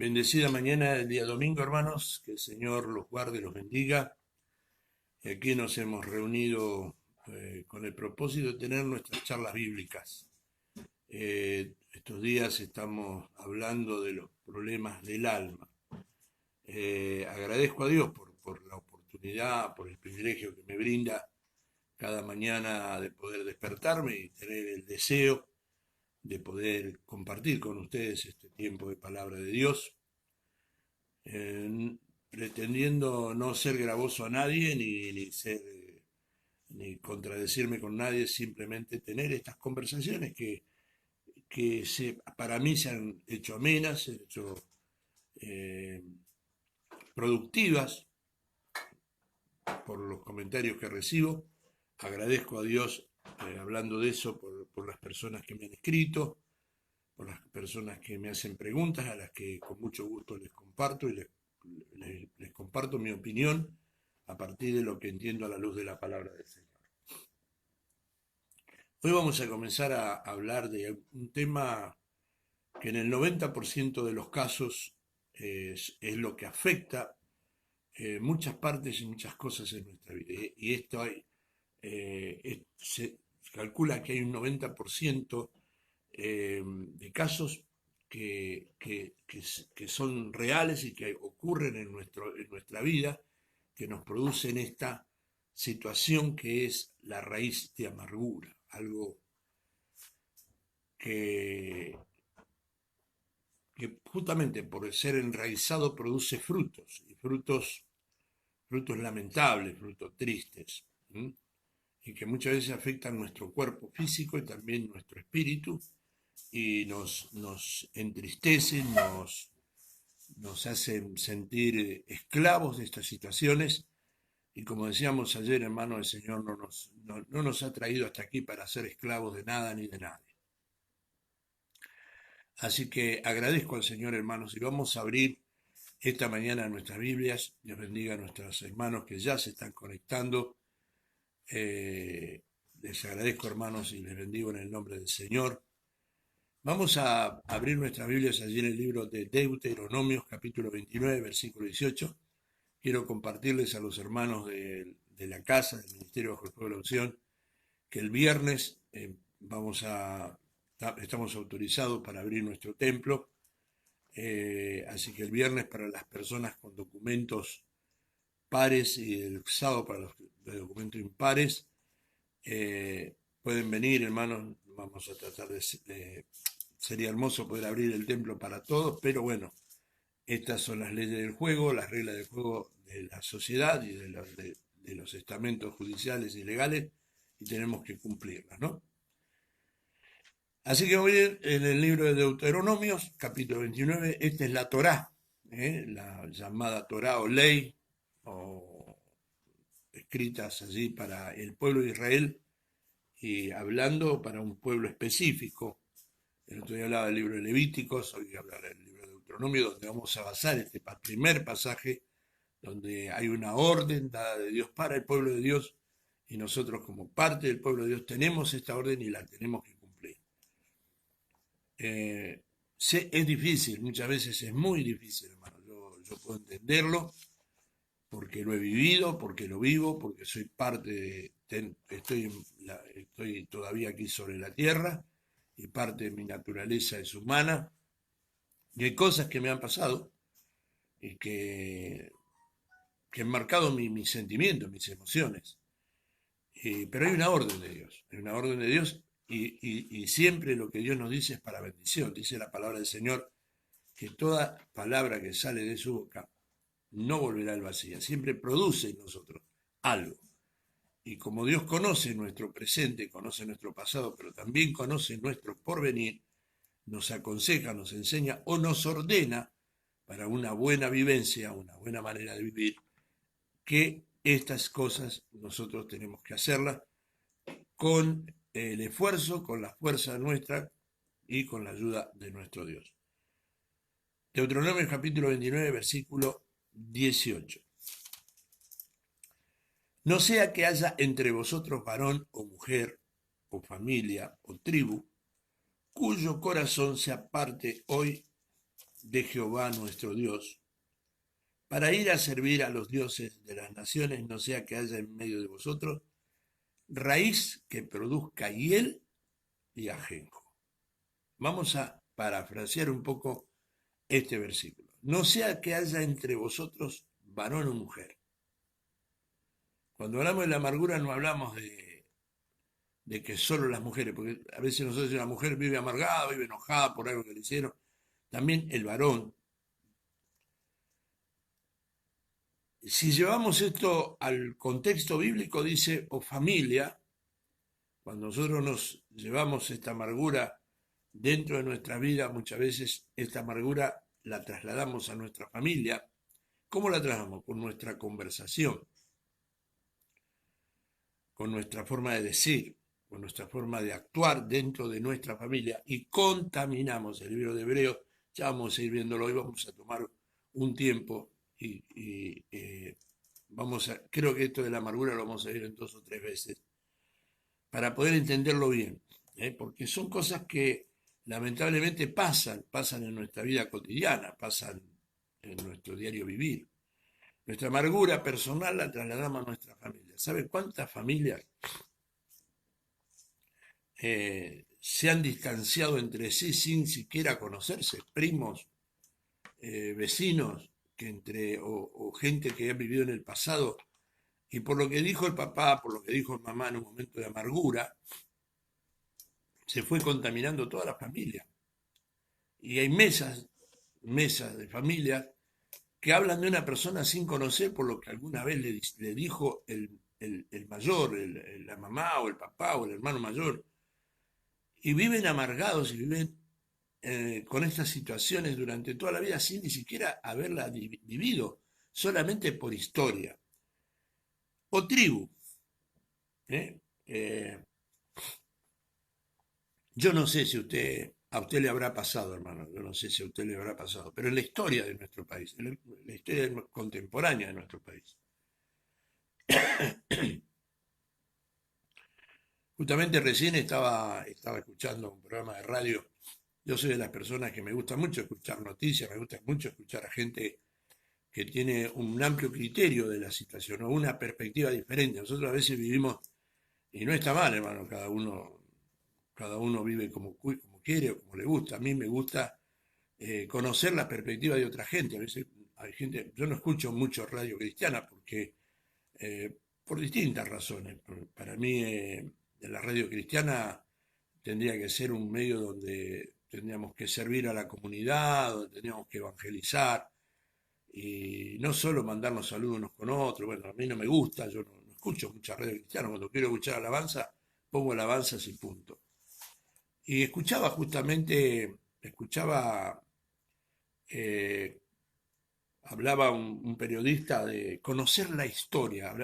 Bendecida mañana del día domingo, hermanos. Que el Señor los guarde y los bendiga. Y aquí nos hemos reunido con el propósito de tener nuestras charlas bíblicas. Estos días estamos hablando de los problemas del alma. Agradezco a Dios por la oportunidad, por el privilegio que me brinda cada mañana de poder despertarme y tener el deseo de poder compartir con ustedes este tiempo de palabra de Dios. Pretendiendo no ser gravoso a nadie ni contradecirme con nadie, simplemente tener estas conversaciones que para mí se han hecho amenas, se han hecho eh, productivas por los comentarios que recibo. Agradezco a Dios, hablando de eso, por las personas que me han escrito, por las personas que me hacen preguntas, a las que con mucho gusto les comparto y les comparto mi opinión a partir de lo que entiendo a la luz de la palabra del Señor. Hoy vamos a comenzar a hablar de un tema que en el 90% de los casos es lo que afecta muchas partes y muchas cosas en nuestra vida. Y esto se calcula que hay un 90% de casos que son reales y que ocurren en nuestra vida, que nos producen esta situación que es la raíz de amargura, algo que, que justamente por ser enraizado produce frutos, y frutos lamentables, frutos tristes, ¿m? Y que muchas veces afectan nuestro cuerpo físico y también nuestro espíritu, y nos entristecen, nos hacen sentir esclavos de estas situaciones. Y como decíamos ayer, hermano, el Señor no nos ha traído hasta aquí para ser esclavos de nada ni de nadie. Así que agradezco al Señor, hermanos, y vamos a abrir esta mañana nuestras Biblias. Dios bendiga a nuestros hermanos que ya se están conectando. Les agradezco, hermanos, y les bendigo en el nombre del Señor. Vamos a abrir nuestras Biblias allí en el libro de Deuteronomios, capítulo 29, versículo 18. Quiero compartirles a los hermanos de la casa, del Ministerio Bajo el Fuego de la Unción, que el viernes estamos autorizados para abrir nuestro templo. Así que el viernes para las personas con documentos pares y el sábado para los de documentos impares, pueden venir, hermanos. Vamos a tratar sería hermoso poder abrir el templo para todos, pero bueno, estas son las leyes del juego, las reglas del juego de la sociedad y de los estamentos judiciales y legales, y tenemos que cumplirlas, ¿no? Así que voy a ir en el libro de Deuteronomios, capítulo 29. Esta es la Torá, la llamada Torá o ley, o escritas allí para el pueblo de Israel y hablando para un pueblo específico. El otro día hablaba del libro de Levíticos, hoy voy a hablar del libro de Deuteronomio, donde vamos a basar este primer pasaje, donde hay una orden dada de Dios para el pueblo de Dios, y nosotros como parte del pueblo de Dios tenemos esta orden y la tenemos que cumplir. Es difícil, muchas veces es muy difícil, hermano. Yo puedo entenderlo porque lo he vivido, porque lo vivo, porque soy parte estoy todavía aquí sobre la tierra y parte de mi naturaleza es humana. Y hay cosas que me han pasado y que han marcado mis sentimientos, mis emociones. Pero hay una orden de Dios, hay una orden de Dios y siempre lo que Dios nos dice es para bendición. Dice la palabra del Señor que toda palabra que sale de su boca no volverá al vacío, siempre produce en nosotros algo. Y como Dios conoce nuestro presente, conoce nuestro pasado, pero también conoce nuestro porvenir, nos aconseja, nos enseña o nos ordena para una buena vivencia, una buena manera de vivir, que estas cosas nosotros tenemos que hacerlas con el esfuerzo, con la fuerza nuestra y con la ayuda de nuestro Dios. Deuteronomio capítulo 29, versículo 18. No sea que haya entre vosotros varón o mujer, o familia, o tribu, cuyo corazón se aparte hoy de Jehová nuestro Dios, para ir a servir a los dioses de las naciones, no sea que haya en medio de vosotros raíz que produzca hiel y ajenjo. Vamos a parafrasear un poco este versículo. No sea que haya entre vosotros varón o mujer. Cuando hablamos de la amargura no hablamos de que solo las mujeres, porque a veces nosotros decimos la mujer vive amargada, vive enojada por algo que le hicieron. También el varón. Si llevamos esto al contexto bíblico, dice, o familia, cuando nosotros nos llevamos esta amargura dentro de nuestra vida, muchas veces esta amargura la trasladamos a nuestra familia. ¿Cómo la trasladamos? Con nuestra conversación, con nuestra forma de decir, con nuestra forma de actuar dentro de nuestra familia y contaminamos el libro de Hebreos. Ya vamos a ir viéndolo hoy, vamos a tomar un tiempo y creo que esto de la amargura lo vamos a ver en 2 o 3 veces para poder entenderlo bien, porque son cosas que lamentablemente pasan en nuestra vida cotidiana, pasan en nuestro diario vivir. Nuestra amargura personal la trasladamos a nuestra familia. ¿Sabe cuántas familias se han distanciado entre sí sin siquiera conocerse? Primos, vecinos, o gente que ha vivido en el pasado, y por lo que dijo el papá, por lo que dijo el mamá en un momento de amargura, se fue contaminando toda la familia. Y hay mesas de familias que hablan de una persona sin conocer por lo que alguna vez le dijo el mayor, la mamá o el papá o el hermano mayor, y viven amargados y viven con estas situaciones durante toda la vida sin ni siquiera haberla vivido, solamente por historia. O tribu. ¿eh? Yo no sé si a usted le habrá pasado, hermano, yo no sé si a usted le habrá pasado, pero en la historia de nuestro país, en la historia contemporánea de nuestro país, justamente recién estaba escuchando un programa de radio. Yo soy de las personas que me gusta mucho escuchar noticias, me gusta mucho escuchar a gente que tiene un amplio criterio de la situación o una perspectiva diferente. Nosotros a veces vivimos, y no está mal, hermano, cada uno vive como quiere o como le gusta. A mí me gusta conocer la perspectiva de otra gente. A veces hay gente, yo no escucho mucho radio cristiana porque por distintas razones. Para mí la radio cristiana tendría que ser un medio donde tendríamos que servir a la comunidad, donde tendríamos que evangelizar y no solo mandarnos saludos unos con otros. Bueno, a mí no me gusta, yo no escucho mucha radio cristiana. Cuando quiero escuchar alabanza, pongo alabanzas y punto. Y escuchaba, eh, hablaba un periodista de conocer la historia,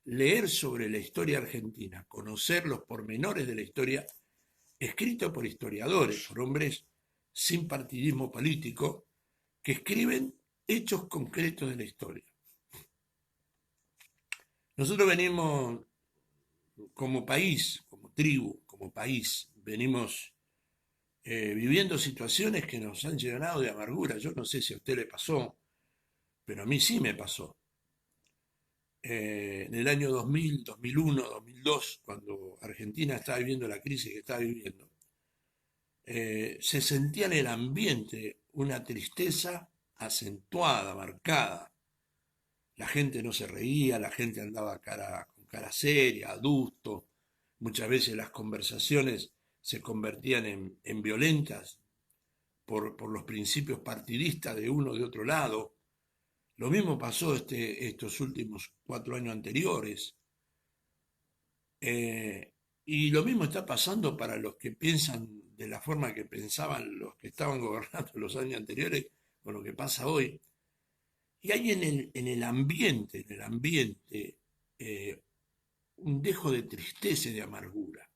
leer sobre la historia argentina, conocer los pormenores de la historia, escrito por historiadores, por hombres sin partidismo político, que escriben hechos concretos de la historia. Nosotros venimos como país, como tribu, como país, venimos viviendo situaciones que nos han llenado de amargura. Yo no sé si a usted le pasó, pero a mí sí me pasó. En el año 2000, 2001, 2002, cuando Argentina estaba viviendo la crisis que estaba viviendo, se sentía en el ambiente una tristeza acentuada, marcada. La gente no se reía, la gente andaba con cara seria, adusto. Muchas veces las conversaciones se convertían en violentas por los principios partidistas de uno de otro lado. Lo mismo pasó estos últimos 4 años anteriores. Y lo mismo está pasando para los que piensan de la forma que pensaban los que estaban gobernando los años anteriores con lo que pasa hoy. Y hay en el ambiente, un dejo de tristeza y de amargura.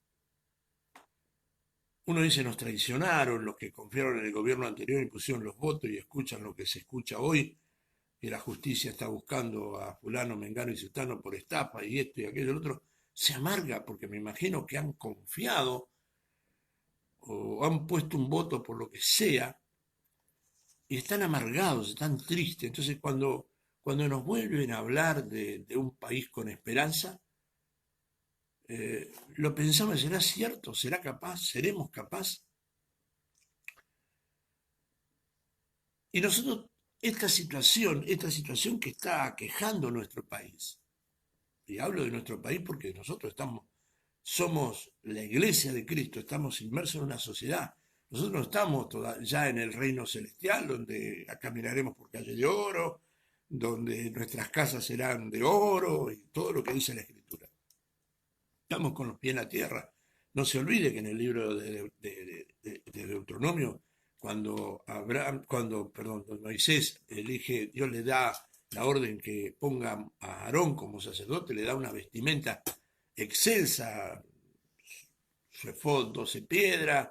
Uno dice, nos traicionaron los que confiaron en el gobierno anterior y pusieron los votos y escuchan lo que se escucha hoy, que la justicia está buscando a fulano, mengano y sultano por estafa y esto y aquello y el otro. Se amarga porque me imagino que han confiado o han puesto un voto por lo que sea y están amargados, están tristes. Entonces, cuando nos vuelven a hablar de un país con esperanza, lo pensamos, ¿será cierto? ¿Será capaz? ¿Seremos capaz? Y nosotros, esta situación que está aquejando nuestro país, y hablo de nuestro país porque nosotros somos la iglesia de Cristo, estamos inmersos en una sociedad. Nosotros no estamos ya en el reino celestial, donde caminaremos por calle de oro, donde nuestras casas serán de oro y todo lo que dice la Escritura. Estamos con los pies en la tierra. No se olvide que en el libro de Deuteronomio, cuando Moisés elige, Dios le da la orden que ponga a Aarón como sacerdote, le da una vestimenta excelsa, su efod 12 piedras,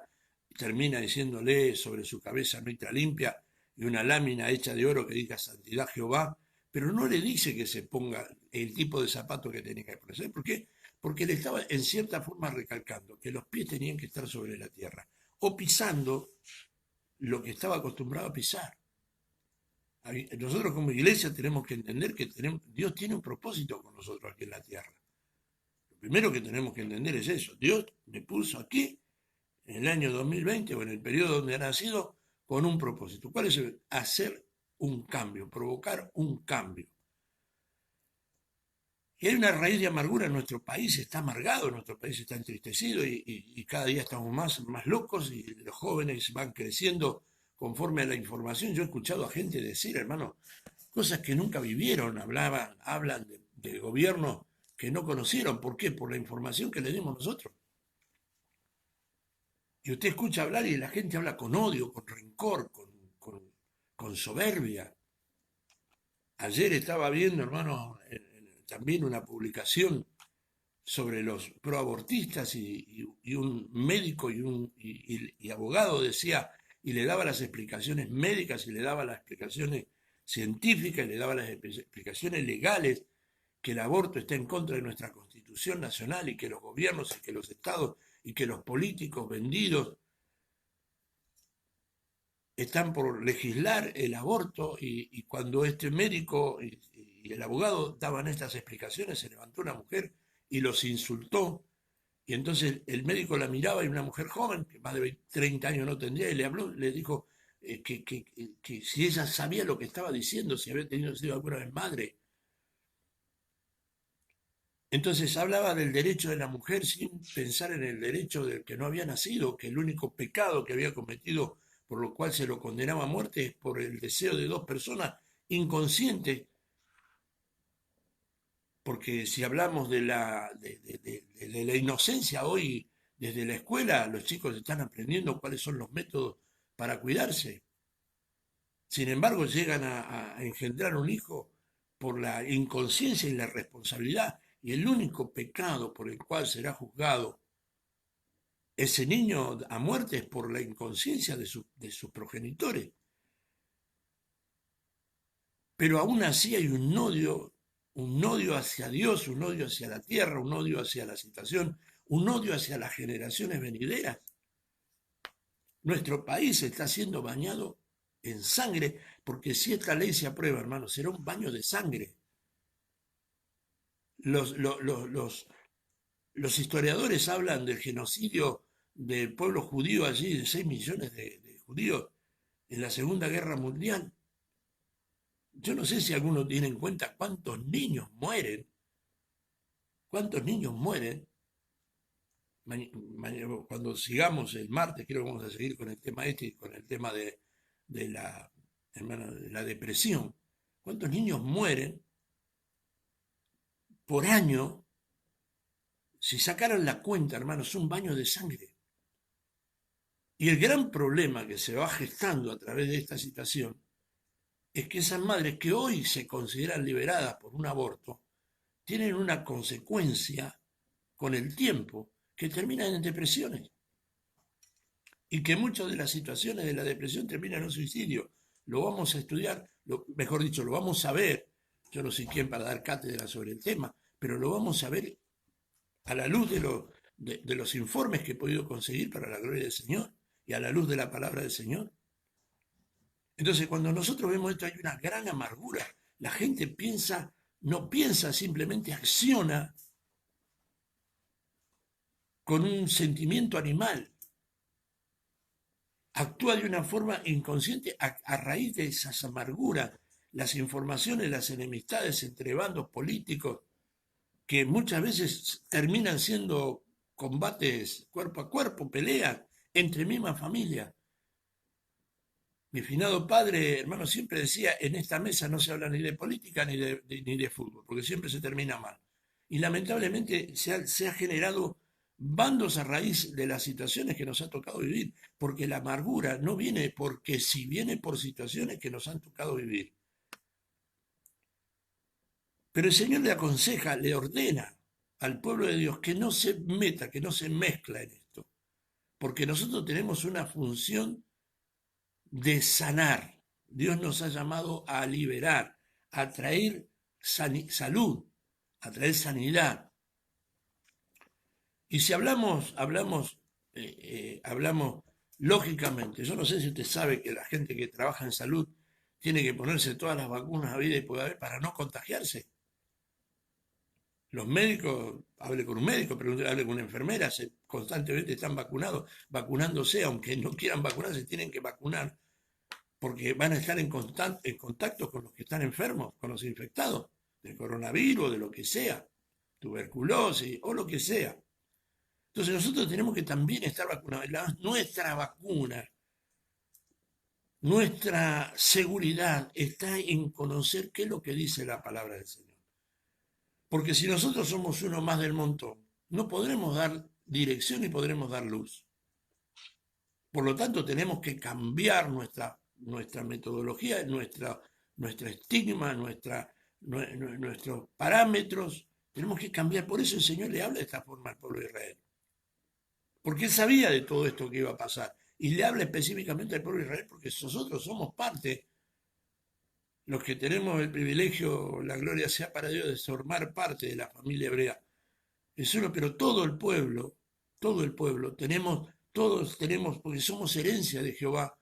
y termina diciéndole sobre su cabeza mitra limpia y una lámina hecha de oro que diga santidad Jehová, pero no le dice que se ponga el tipo de zapato que tenía que ponerse. ¿Por qué? Porque le estaba en cierta forma recalcando que los pies tenían que estar sobre la tierra o pisando lo que estaba acostumbrado a pisar. Nosotros como iglesia tenemos que entender que Dios tiene un propósito con nosotros aquí en la tierra. Lo primero que tenemos que entender es eso. Dios me puso aquí en el año 2020 o en el periodo donde ha nacido con un propósito. ¿Cuál es? Hacer un cambio, provocar un cambio. Y hay una raíz de amargura en nuestro país, está amargado, nuestro país está entristecido y cada día estamos más locos y los jóvenes van creciendo conforme a la información. Yo he escuchado a gente decir, hermano, cosas que nunca vivieron, hablan de gobierno que no conocieron. ¿Por qué? Por la información que le dimos nosotros. Y usted escucha hablar y la gente habla con odio, con rencor, con soberbia. Ayer estaba viendo, hermano, también una publicación sobre los proabortistas y un médico y abogado decía, y le daba las explicaciones médicas y le daba las explicaciones científicas y le daba las explicaciones legales, que el aborto está en contra de nuestra Constitución Nacional y que los gobiernos y que los estados y que los políticos vendidos están por legislar el aborto y cuando este médico y el abogado daban estas explicaciones, se levantó una mujer y los insultó. Y entonces el médico la miraba y una mujer joven, que más de 30 años no tendría, y le habló, le dijo que si ella sabía lo que estaba diciendo, si había sido alguna vez madre. Entonces hablaba del derecho de la mujer sin pensar en el derecho del que no había nacido, que el único pecado que había cometido por lo cual se lo condenaba a muerte es por el deseo de dos personas inconscientes, porque si hablamos de la inocencia hoy, desde la escuela los chicos están aprendiendo cuáles son los métodos para cuidarse. Sin embargo, llegan a engendrar un hijo por la inconsciencia y la responsabilidad, y el único pecado por el cual será juzgado ese niño a muerte es por la inconsciencia de sus progenitores. Pero aún así hay un odio hacia Dios, un odio hacia la tierra, un odio hacia la situación, un odio hacia las generaciones venideras. Nuestro país está siendo bañado en sangre, porque si esta ley se aprueba, hermano, será un baño de sangre. Los, los, los, los, los historiadores hablan del genocidio del pueblo judío allí, de 6 millones de judíos en la Segunda Guerra Mundial. Yo no sé si alguno tiene en cuenta cuántos niños mueren. Cuando sigamos el martes, creo que vamos a seguir con el tema este y con el tema de la, hermano, de la depresión. ¿Cuántos niños mueren por año? Si sacaran la cuenta, hermano, es un baño de sangre. Y el gran problema que se va gestando a través de esta situación es que esas madres que hoy se consideran liberadas por un aborto tienen una consecuencia con el tiempo que terminan en depresiones y que muchas de las situaciones de la depresión terminan en un suicidio. Lo vamos a estudiar, mejor dicho, lo vamos a ver. Yo no soy quien para dar cátedra sobre el tema, pero lo vamos a ver a la luz de los informes que he podido conseguir para la gloria del Señor y a la luz de la palabra del Señor. Entonces, cuando nosotros vemos esto, hay una gran amargura. La gente piensa, no piensa, simplemente acciona con un sentimiento animal. Actúa de una forma inconsciente a raíz de esas amarguras, las informaciones, las enemistades entre bandos políticos, que muchas veces terminan siendo combates cuerpo a cuerpo, peleas entre misma familia. Mi finado padre, hermano, siempre decía, en esta mesa no se habla ni de política ni de fútbol, porque siempre se termina mal. Y lamentablemente se ha generado bandos a raíz de las situaciones que nos ha tocado vivir, porque la amargura no viene porque si viene por situaciones que nos han tocado vivir. Pero el Señor le aconseja, le ordena al pueblo de Dios que no se meta, que no se mezcla en esto, porque nosotros tenemos una función de sanar. Dios nos ha llamado a liberar, a traer salud, a traer sanidad. Y si hablamos lógicamente. Yo no sé si usted sabe que la gente que trabaja en salud tiene que ponerse todas las vacunas a vida y puede haber para no contagiarse. Los médicos, hable con un médico, hable con una enfermera, constantemente están vacunándose, aunque no quieran vacunarse, tienen que vacunar porque van a estar en contacto con los que están enfermos, con los infectados, del coronavirus, de lo que sea, tuberculosis o lo que sea. Entonces nosotros tenemos que también estar vacunados. Nuestra vacuna, nuestra seguridad está en conocer qué es lo que dice la palabra del Señor. Porque si nosotros somos uno más del montón, no podremos dar dirección y podremos dar luz. Por lo tanto, tenemos que cambiar nuestra metodología, nuestra estigma, nuestros parámetros. Tenemos que cambiar. Por eso el Señor le habla de esta forma al pueblo de Israel. Porque Él sabía de todo esto que iba a pasar. Y le habla específicamente al pueblo de Israel porque nosotros somos parte, los que tenemos el privilegio, la gloria sea para Dios, de formar parte de la familia hebrea. Pero todo el pueblo, todos tenemos, porque somos herencia de Jehová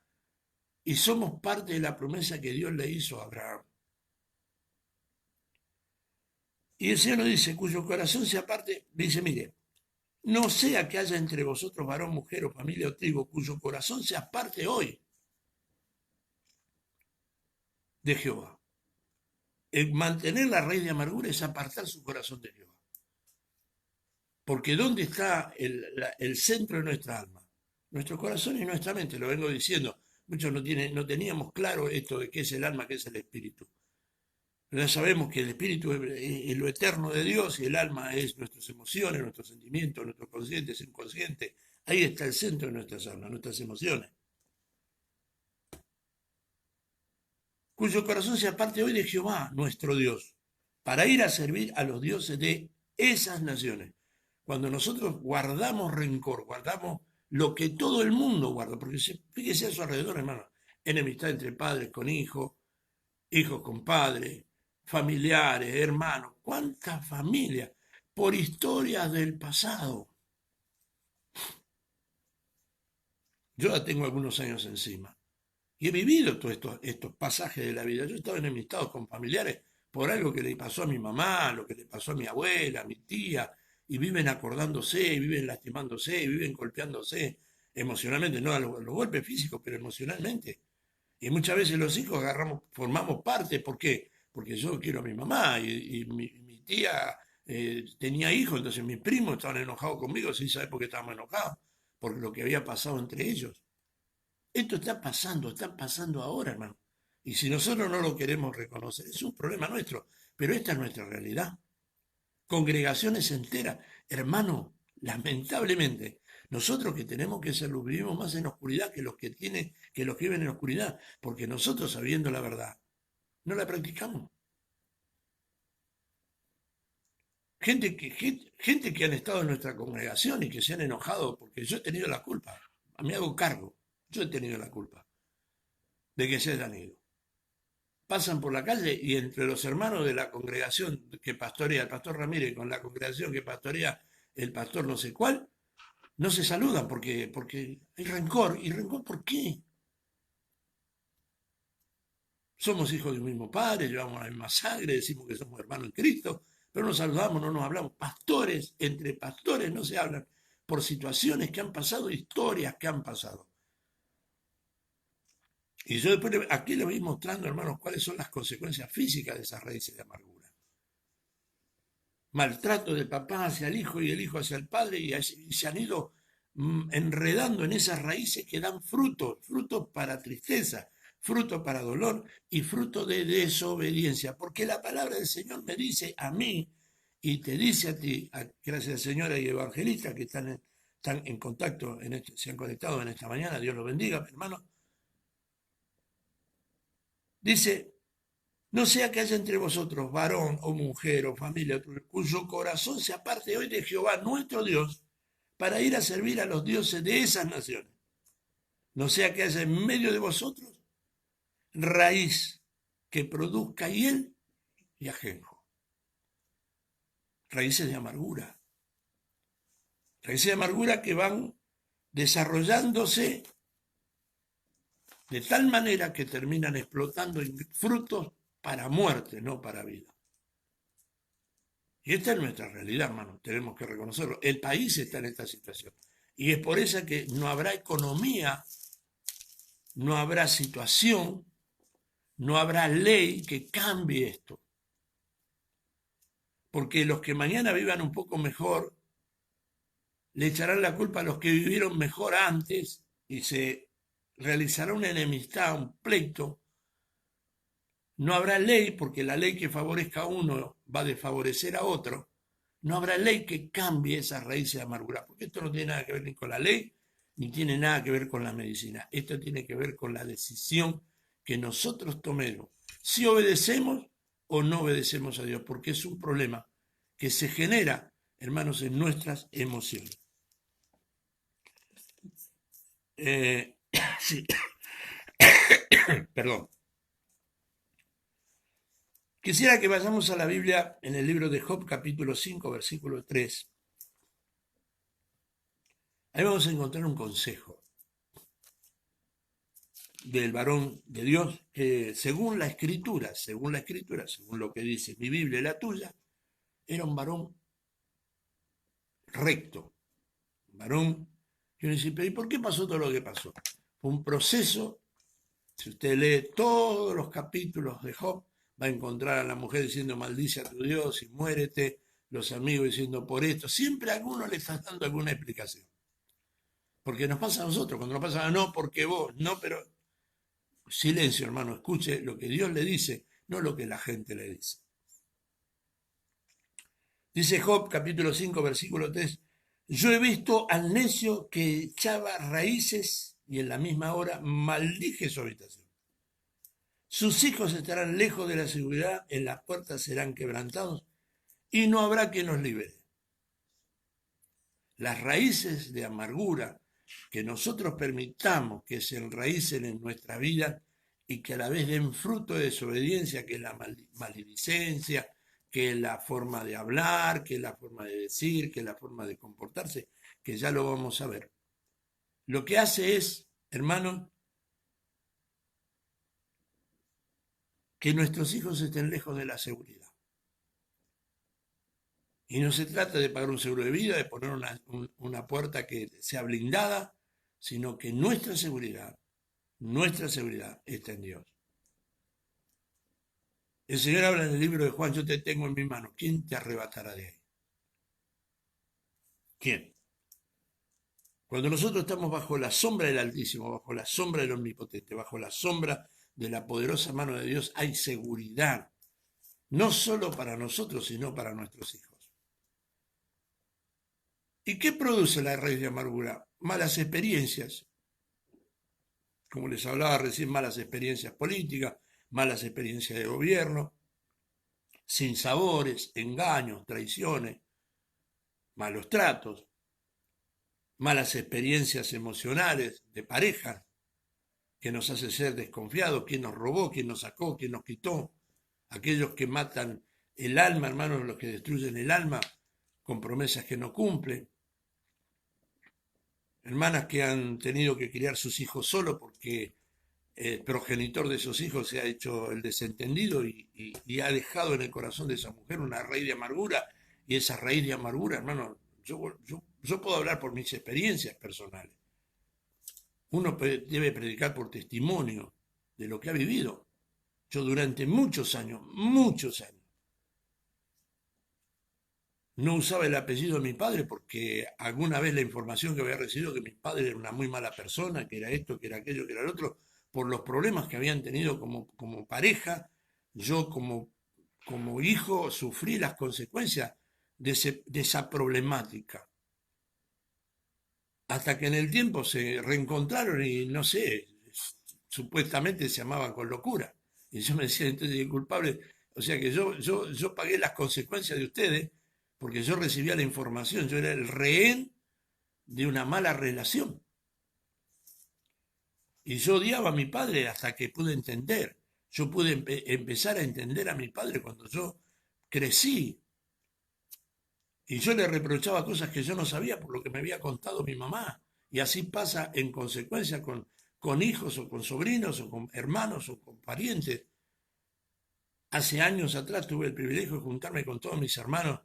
y somos parte de la promesa que Dios le hizo a Abraham. Y el Señor nos dice, cuyo corazón se aparte, dice, mire, no sea que haya entre vosotros varón, mujer o familia o tribu, cuyo corazón se aparte hoy de Jehová. El mantener la raíz de amargura es apartar su corazón de Jehová. Porque ¿dónde está el centro de nuestra alma? Nuestro corazón y nuestra mente, lo vengo diciendo. Muchos no teníamos claro esto de qué es el alma, qué es el espíritu. Pero ya sabemos que el espíritu es lo eterno de Dios y el alma es nuestras emociones, nuestros sentimientos, nuestro consciente, subconsciente. Ahí está el centro de nuestras almas, nuestras emociones. Cuyo corazón se aparte hoy de Jehová, nuestro Dios, para ir a servir a los dioses de esas naciones. Cuando nosotros guardamos rencor, guardamos lo que todo el mundo guarda, porque fíjese a su alrededor, hermano, enemistad entre padres con hijos, hijos con padres, familiares, hermanos, cuántas familias por historias del pasado. Yo ya tengo algunos años encima y he vivido todos estos pasajes de la vida. Yo he estado enemistados con familiares por algo que le pasó a mi mamá, lo que le pasó a mi abuela, a mi tía, y viven acordándose, y viven lastimándose, y viven golpeándose emocionalmente, no a los golpes físicos, pero emocionalmente. Y muchas veces los hijos formamos parte, ¿por qué? Porque yo quiero a mi mamá y mi tía tenía hijos, entonces mis primos estaban enojados conmigo sin saber por qué estábamos enojados, por lo que había pasado entre ellos. Esto está pasando ahora, hermano. Y si nosotros no lo queremos reconocer, es un problema nuestro, pero esta es nuestra realidad. Congregaciones enteras, hermano, lamentablemente, nosotros que tenemos que ser luz, vivimos más en oscuridad que los que viven en oscuridad, porque nosotros sabiendo la verdad, no la practicamos. Gente que han estado en nuestra congregación y que se han enojado porque yo he tenido la culpa, me hago cargo, yo he tenido la culpa de que se hayan ido. Pasan por la calle y entre los hermanos de la congregación que pastorea el pastor Ramírez con la congregación que pastorea el pastor no sé cuál, no se saludan porque hay rencor. ¿Y rencor por qué? Somos hijos de un mismo padre, llevamos la misma sangre, decimos que somos hermanos en Cristo, pero no nos saludamos, no nos hablamos. Pastores, entre pastores no se hablan por situaciones que han pasado, historias que han pasado. Y yo después aquí le voy mostrando, hermanos, cuáles son las consecuencias físicas de esas raíces de amargura. Maltrato del papá hacia el hijo y el hijo hacia el padre, y se han ido enredando en esas raíces que dan frutos, frutos para tristeza, fruto para dolor y fruto de desobediencia. Porque la palabra del Señor me dice a mí y te dice a ti, gracias señora y evangelistas que están en contacto, se han conectado en esta mañana, Dios los bendiga, hermano. Dice, no sea que haya entre vosotros varón o mujer o familia cuyo corazón se aparte hoy de Jehová nuestro Dios para ir a servir a los dioses de esas naciones. No sea que haya en medio de vosotros raíz que produzca hiel y ajenjo. Raíces de amargura. Raíces de amargura que van desarrollándose de tal manera que terminan explotando en frutos para muerte, no para vida. Y esta es nuestra realidad, hermano, tenemos que reconocerlo. El país está en esta situación. Y es por eso que no habrá economía, no habrá situación, no habrá ley que cambie esto. Porque los que mañana vivan un poco mejor, le echarán la culpa a los que vivieron mejor antes y se realizará una enemistad, un pleito. No habrá ley, porque la ley que favorezca a uno va a desfavorecer a otro. No habrá ley que cambie esas raíces de amargura, porque esto no tiene nada que ver ni con la ley, ni tiene nada que ver con la medicina. Esto tiene que ver con la decisión que nosotros tomemos, si obedecemos o no obedecemos a Dios, porque es un problema que se genera, hermanos, en nuestras emociones. Sí. Perdón. Quisiera que vayamos a la Biblia en el libro de Job, capítulo 5, versículo 3. Ahí vamos a encontrar un consejo del varón de Dios, según la escritura, según lo que dice mi Biblia y la tuya, era un varón recto, un varón que uno dice, pero ¿y por qué pasó todo lo que pasó? Fue un proceso. Si usted lee todos los capítulos de Job, va a encontrar a la mujer diciendo maldice a tu Dios y muérete, los amigos diciendo por esto, siempre a alguno le está dando alguna explicación. Porque nos pasa a nosotros, cuando nos pasa, no, porque vos, no, pero silencio, hermano, escuche lo que Dios le dice, no lo que la gente le dice. Dice Job, capítulo 5, versículo 3, yo he visto al necio que echaba raíces y en la misma hora maldije su habitación. Sus hijos estarán lejos de la seguridad, en las puertas serán quebrantados y no habrá quien nos libere. Las raíces de amargura que nosotros permitamos que se enraícen en nuestra vida y que a la vez den fruto de desobediencia, que es la maledicencia, que es la forma de hablar, que es la forma de decir, que es la forma de comportarse, que ya lo vamos a ver. Lo que hace es, hermanos, que nuestros hijos estén lejos de la seguridad. Y no se trata de pagar un seguro de vida, de poner una puerta que sea blindada, sino que nuestra seguridad está en Dios. El Señor habla en el libro de Juan, yo te tengo en mi mano, ¿quién te arrebatará de ahí? ¿Quién? Cuando nosotros estamos bajo la sombra del Altísimo, bajo la sombra del Omnipotente, bajo la sombra de la poderosa mano de Dios, hay seguridad, no solo para nosotros, sino para nuestros hijos. ¿Y qué produce la raíz de amargura? Malas experiencias, como les hablaba recién, malas experiencias políticas, malas experiencias de gobierno, sinsabores, engaños, traiciones, malos tratos, malas experiencias emocionales de pareja, que nos hace ser desconfiados, quién nos robó, quién nos sacó, quién nos quitó, aquellos que matan el alma, hermanos, los que destruyen el alma con promesas que no cumplen, hermanas que han tenido que criar sus hijos solo porque el progenitor de esos hijos se ha hecho el desentendido y ha dejado en el corazón de esa mujer una raíz de amargura, y esa raíz de amargura, hermano, yo puedo hablar por mis experiencias personales. Uno debe predicar por testimonio de lo que ha vivido. Yo durante muchos años, no usaba el apellido de mi padre porque alguna vez la información que había recibido que mi padre era una muy mala persona, que era esto, que era aquello, que era el otro, por los problemas que habían tenido como pareja, yo como hijo sufrí las consecuencias de esa problemática. Hasta que en el tiempo se reencontraron y no sé, supuestamente se amaban con locura. Y yo me decía entonces el culpable, o sea que yo pagué las consecuencias de ustedes porque yo recibía la información, yo era el rehén de una mala relación. Y yo odiaba a mi padre hasta que pude entender. Yo pude empezar a entender a mi padre cuando yo crecí. Y yo le reprochaba cosas que yo no sabía por lo que me había contado mi mamá. Y así pasa en consecuencia con hijos o con sobrinos o con hermanos o con parientes. Hace años atrás tuve el privilegio de juntarme con todos mis hermanos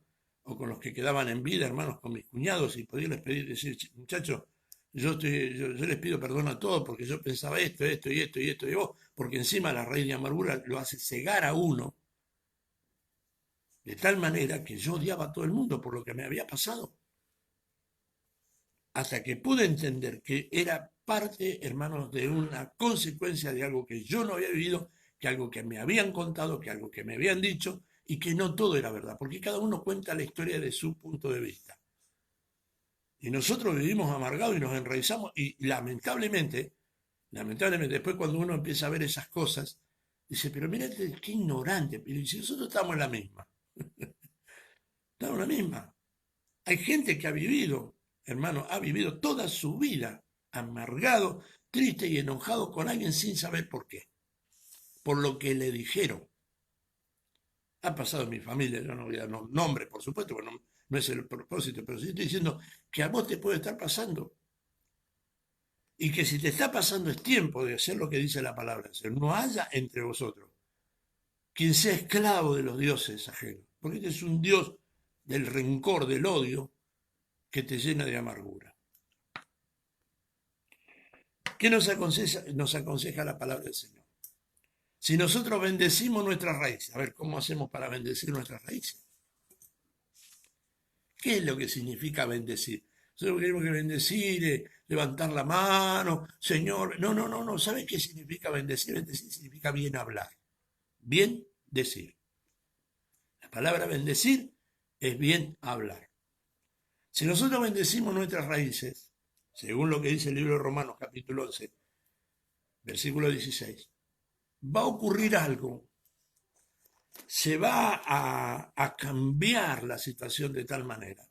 o con los que quedaban en vida, hermanos, con mis cuñados, y poderles pedir, decir, muchachos, yo les pido perdón a todos porque yo pensaba esto, esto y esto y esto y vos, porque encima la raíz de amargura lo hace cegar a uno de tal manera que yo odiaba a todo el mundo por lo que me había pasado. Hasta que pude entender que era parte, hermanos, de una consecuencia de algo que yo no había vivido, que algo que me habían contado, que algo que me habían dicho, y que no todo era verdad, porque cada uno cuenta la historia de su punto de vista. Y nosotros vivimos amargados y nos enraizamos, y lamentablemente, después cuando uno empieza a ver esas cosas, dice, pero mira qué ignorante, pero si nosotros estamos en la misma, estamos en la misma. Hay gente que ha vivido, hermano, ha vivido toda su vida amargado, triste y enojado con alguien sin saber por qué, por lo que le dijeron. Ha pasado en mi familia, yo no voy a dar nombre, por supuesto, porque no es el propósito, pero sí estoy diciendo que a vos te puede estar pasando. Y que si te está pasando es tiempo de hacer lo que dice la palabra. No haya entre vosotros quien sea esclavo de los dioses ajenos. Porque este es un Dios del rencor, del odio, que te llena de amargura. ¿Qué nos aconseja la palabra del Señor? Si nosotros bendecimos nuestras raíces, a ver, ¿cómo hacemos para bendecir nuestras raíces? ¿Qué es lo que significa bendecir? Nosotros queremos que bendecir, levantar la mano, Señor. No, no, no, no. ¿Sabes qué significa bendecir? Bendecir significa bien hablar, bien decir. La palabra bendecir es bien hablar. Si nosotros bendecimos nuestras raíces, según lo que dice el libro de Romanos, capítulo 11, versículo 16, va a ocurrir algo. Se va a cambiar la situación de tal manera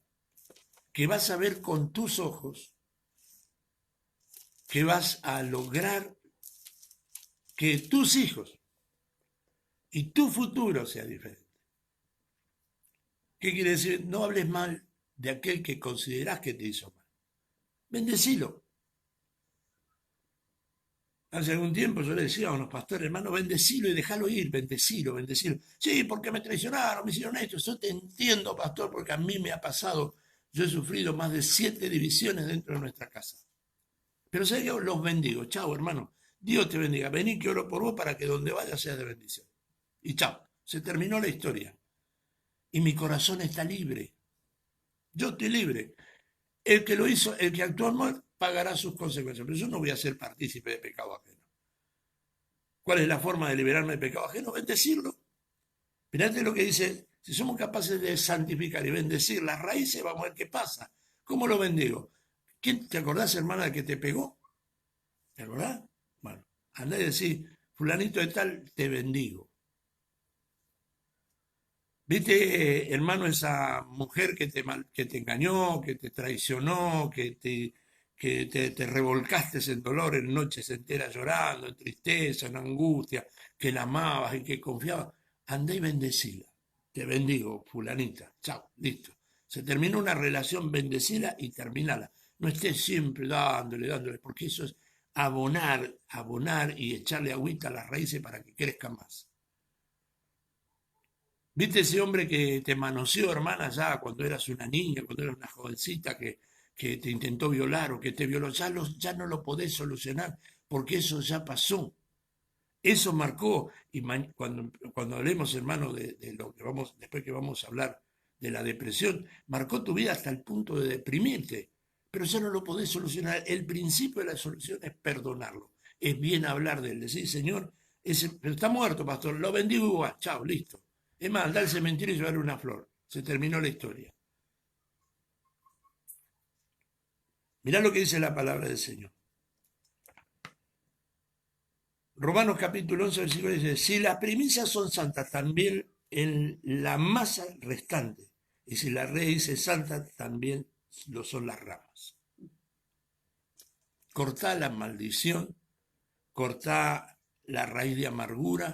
que vas a ver con tus ojos que vas a lograr que tus hijos y tu futuro sea diferente. ¿Qué quiere decir? No hables mal de aquel que considerás que te hizo mal. Bendecilo. Hace algún tiempo yo le decía a unos pastores, hermano, bendecilo y déjalo ir, bendecilo, bendecilo. Sí, porque me traicionaron, me hicieron esto. Yo te entiendo, pastor, porque a mí me ha pasado. Yo he sufrido más de 7 divisiones dentro de nuestra casa. Pero sé que los bendigo. Chao, hermano. Dios te bendiga. Vení que oro por vos para que donde vayas sea de bendición. Y chao. Se terminó la historia. Y mi corazón está libre. Yo estoy libre. El que lo hizo, el que actuó mal, pagará sus consecuencias. Pero yo no voy a ser partícipe de pecado ajeno. ¿Cuál es la forma de liberarme de pecado ajeno? Bendecirlo. Mirate lo que dice. Si somos capaces de santificar y bendecir las raíces, vamos a ver qué pasa. ¿Cómo lo bendigo? ¿Quién te acordás, hermana, que te pegó? ¿Te acordás? Bueno, andá y decís, fulanito de tal, te bendigo. ¿Viste, hermano, esa mujer que te engañó, que te traicionó, que te revolcaste en dolor, en noches enteras llorando, en tristeza, en angustia, que la amabas y que confiabas? Andá y bendecila. Te bendigo, fulanita. Chao, listo. Se terminó una relación, bendecila y terminala. No estés siempre dándole, dándole, porque eso es abonar y echarle agüita a las raíces para que crezcan más. ¿Viste ese hombre que te manoseó, hermana, ya cuando eras una niña, cuando eras una jovencita que te intentó violar o que te violó? Ya no lo podés solucionar porque eso ya pasó. Eso marcó, y cuando hablemos, hermano, de lo que vamos, después que vamos a hablar de la depresión, marcó tu vida hasta el punto de deprimirte, pero ya no lo podés solucionar. El principio de la solución es perdonarlo. Es bien hablar de él, decir, Señor, pero está muerto, pastor, lo bendigo igual, chao, listo. Es más, andar al cementerio y llevarle una flor. Se terminó la historia. Mirá lo que dice la palabra del Señor. Romanos capítulo 11, versículo dice, si las primicias son santas, también en la masa restante. Y si la raíz es santa, también lo son las ramas. Cortá la maldición, cortá la raíz de amargura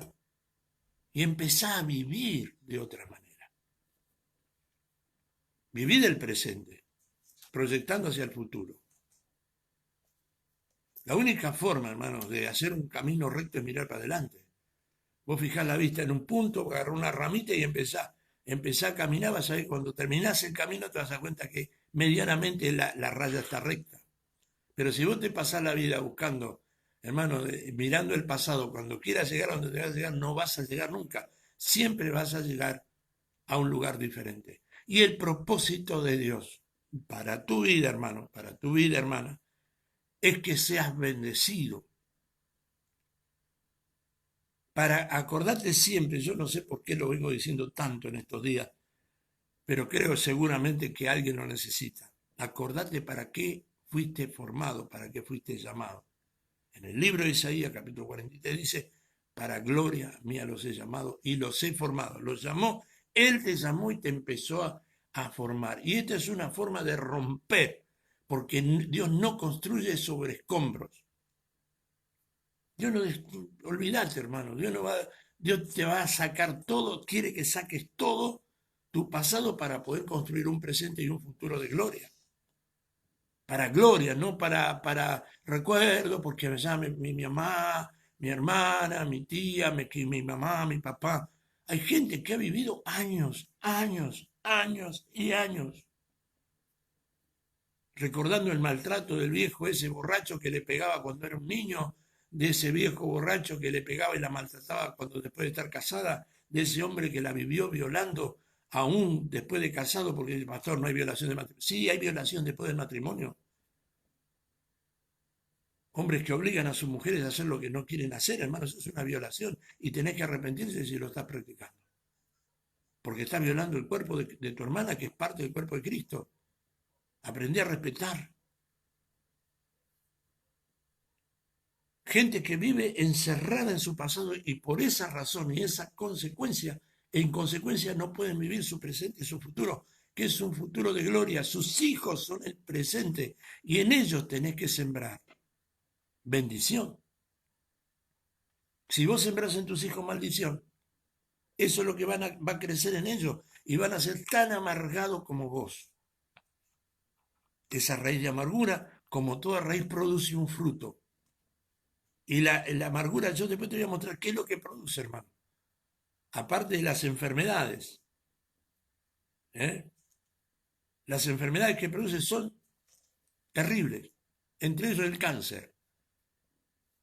y empezá a vivir de otra manera. Viví del presente, proyectando hacia el futuro. La única forma, hermanos, de hacer un camino recto es mirar para adelante. Vos fijás la vista en un punto, agarrás una ramita y empezá a caminar, vas a ver, cuando terminás el camino te vas a dar cuenta que medianamente la raya está recta. Pero si vos te pasás la vida buscando, hermano, mirando el pasado, cuando quieras llegar a donde te vas a llegar, no vas a llegar nunca. Siempre vas a llegar a un lugar diferente. Y el propósito de Dios para tu vida, hermano, para tu vida, hermana, es que seas bendecido. Para acordarte siempre, yo no sé por qué lo vengo diciendo tanto en estos días, pero creo seguramente que alguien lo necesita. Acordate para qué fuiste formado, para qué fuiste llamado. En el libro de Isaías, capítulo 43, dice, para gloria mía los he llamado y los he formado. Los llamó, Él te llamó y te empezó a formar. Y esta es una forma de romper, porque Dios no construye sobre escombros. Dios no, olvidate, hermano, Dios te va a sacar todo, quiere que saques todo tu pasado para poder construir un presente y un futuro de gloria. Para gloria, no para recuerdo, porque ya mi mamá, mi hermana, mi tía, mi mamá, mi papá. Hay gente que ha vivido años, años, años y años recordando el maltrato del viejo ese borracho que le pegaba cuando era un niño, de ese viejo borracho que le pegaba y la maltrataba cuando después de estar casada, de ese hombre que la vivió violando aún después de casado, porque el pastor, no hay violación de matrimonio. Sí, hay violación después del matrimonio. Hombres que obligan a sus mujeres a hacer lo que no quieren hacer, hermanos, es una violación y tenés que arrepentirse si lo estás practicando. Porque estás violando el cuerpo de tu hermana, que es parte del cuerpo de Cristo. Aprendí a respetar. Gente que vive encerrada en su pasado y por esa razón y esa consecuencia, en consecuencia no pueden vivir su presente y su futuro, que es un futuro de gloria. Sus hijos son el presente y en ellos tenés que sembrar bendición. Si vos sembrás en tus hijos maldición, eso es lo que va a crecer en ellos y van a ser tan amargados como vos. Esa raíz de amargura, como toda raíz, produce un fruto. Y la amargura, yo después te voy a mostrar qué es lo que produce, hermano. Aparte de las enfermedades. Las enfermedades que produce son terribles. Entre ellos el cáncer.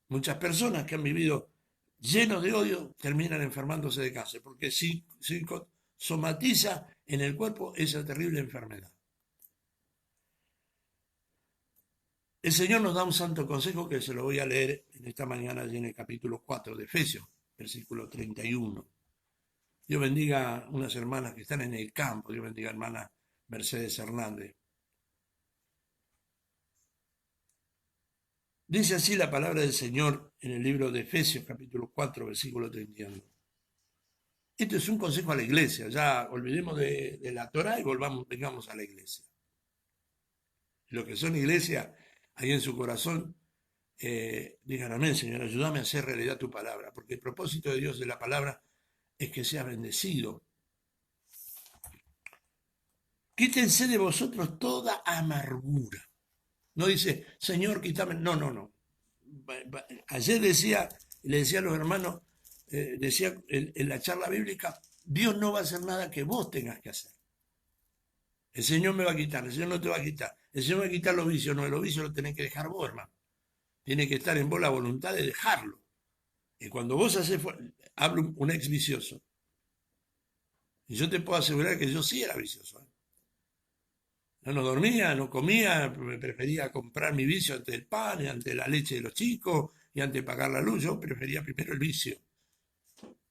Muchas personas que han vivido llenos de odio terminan enfermándose de cáncer, porque somatiza en el cuerpo esa terrible enfermedad. El Señor nos da un santo consejo que se lo voy a leer en esta mañana en el capítulo 4 de Efesios, versículo 31. Dios bendiga a unas hermanas que están en el campo. Dios bendiga a hermana Mercedes Hernández. Dice así la palabra del Señor en el libro de Efesios, capítulo 4, versículo 31. Esto es un consejo a la iglesia. Ya olvidemos de la Torá y vengamos a la iglesia. Los que son iglesia, ahí en su corazón, digan amén, Señor, ayúdame a hacer realidad tu palabra, porque el propósito de Dios de la palabra es que sea bendecido. Quítense de vosotros toda amargura. No dice, Señor, quítame. No. Ayer decía, le decía a los hermanos, decía en la charla bíblica, Dios no va a hacer nada que vos tengas que hacer. El Señor me va a quitar, el Señor no te va a quitar. El Señor va a quitar los vicios, no, los vicios los tenés que dejar vos, hermano. Tiene que estar en vos la voluntad de dejarlo. Y cuando vos haces, hablo un ex vicioso, y yo te puedo asegurar que yo sí era vicioso. Yo no dormía, no comía, me prefería comprar mi vicio ante el pan, y ante la leche de los chicos, y ante pagar la luz. Yo prefería primero el vicio.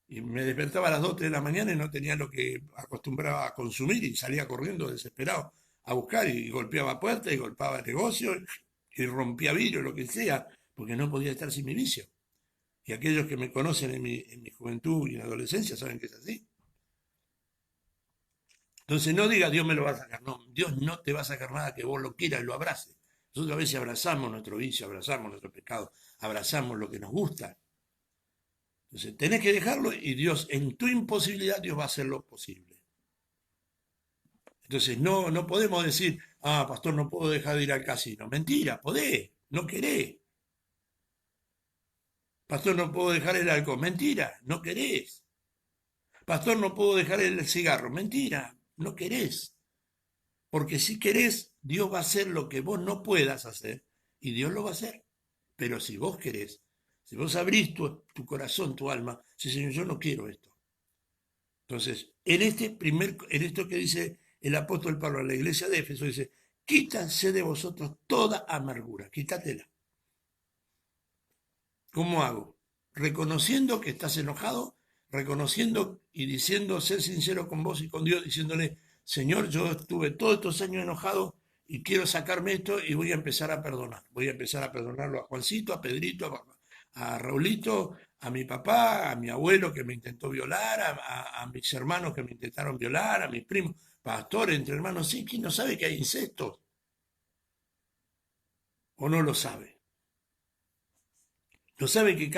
Y me despertaba a las 2, 3 de la mañana y no tenía lo que acostumbraba a consumir y salía corriendo desesperado a buscar y golpeaba puertas y golpeaba negocios y rompía vidrio, lo que sea, porque no podía estar sin mi vicio. Y aquellos que me conocen en mi juventud y en adolescencia saben que es así. Entonces no diga Dios me lo va a sacar, no, Dios no te va a sacar nada que vos lo quieras y lo abraces. Nosotros a veces abrazamos nuestro vicio, abrazamos nuestro pecado, abrazamos lo que nos gusta. Entonces tenés que dejarlo y Dios, en tu imposibilidad, Dios va a hacer lo posible. Entonces no podemos decir, pastor, no puedo dejar de ir al casino. Mentira, podés, no querés. Pastor, no puedo dejar el alcohol. Mentira, no querés. Pastor, no puedo dejar el cigarro. Mentira, no querés. Porque si querés, Dios va a hacer lo que vos no puedas hacer y Dios lo va a hacer. Pero si vos querés, si vos abrís tu corazón, tu alma, si Señor, yo no quiero esto. Entonces, en esto que dice el apóstol Pablo a la iglesia de Éfeso, dice, quítanse de vosotros toda amargura, quítatela. ¿Cómo hago? Reconociendo que estás enojado, reconociendo y diciendo, ser sincero con vos y con Dios, diciéndole, Señor, yo estuve todos estos años enojado y quiero sacarme esto y voy a empezar a perdonar. Voy a empezar a perdonarlo a Juancito, a Pedrito, a Raulito, a mi papá, a mi abuelo que me intentó violar, a mis hermanos que me intentaron violar, a mis primos, pastor, entre hermanos, sí, ¿quién no sabe que hay incestos? ¿O no lo sabe? No sabe que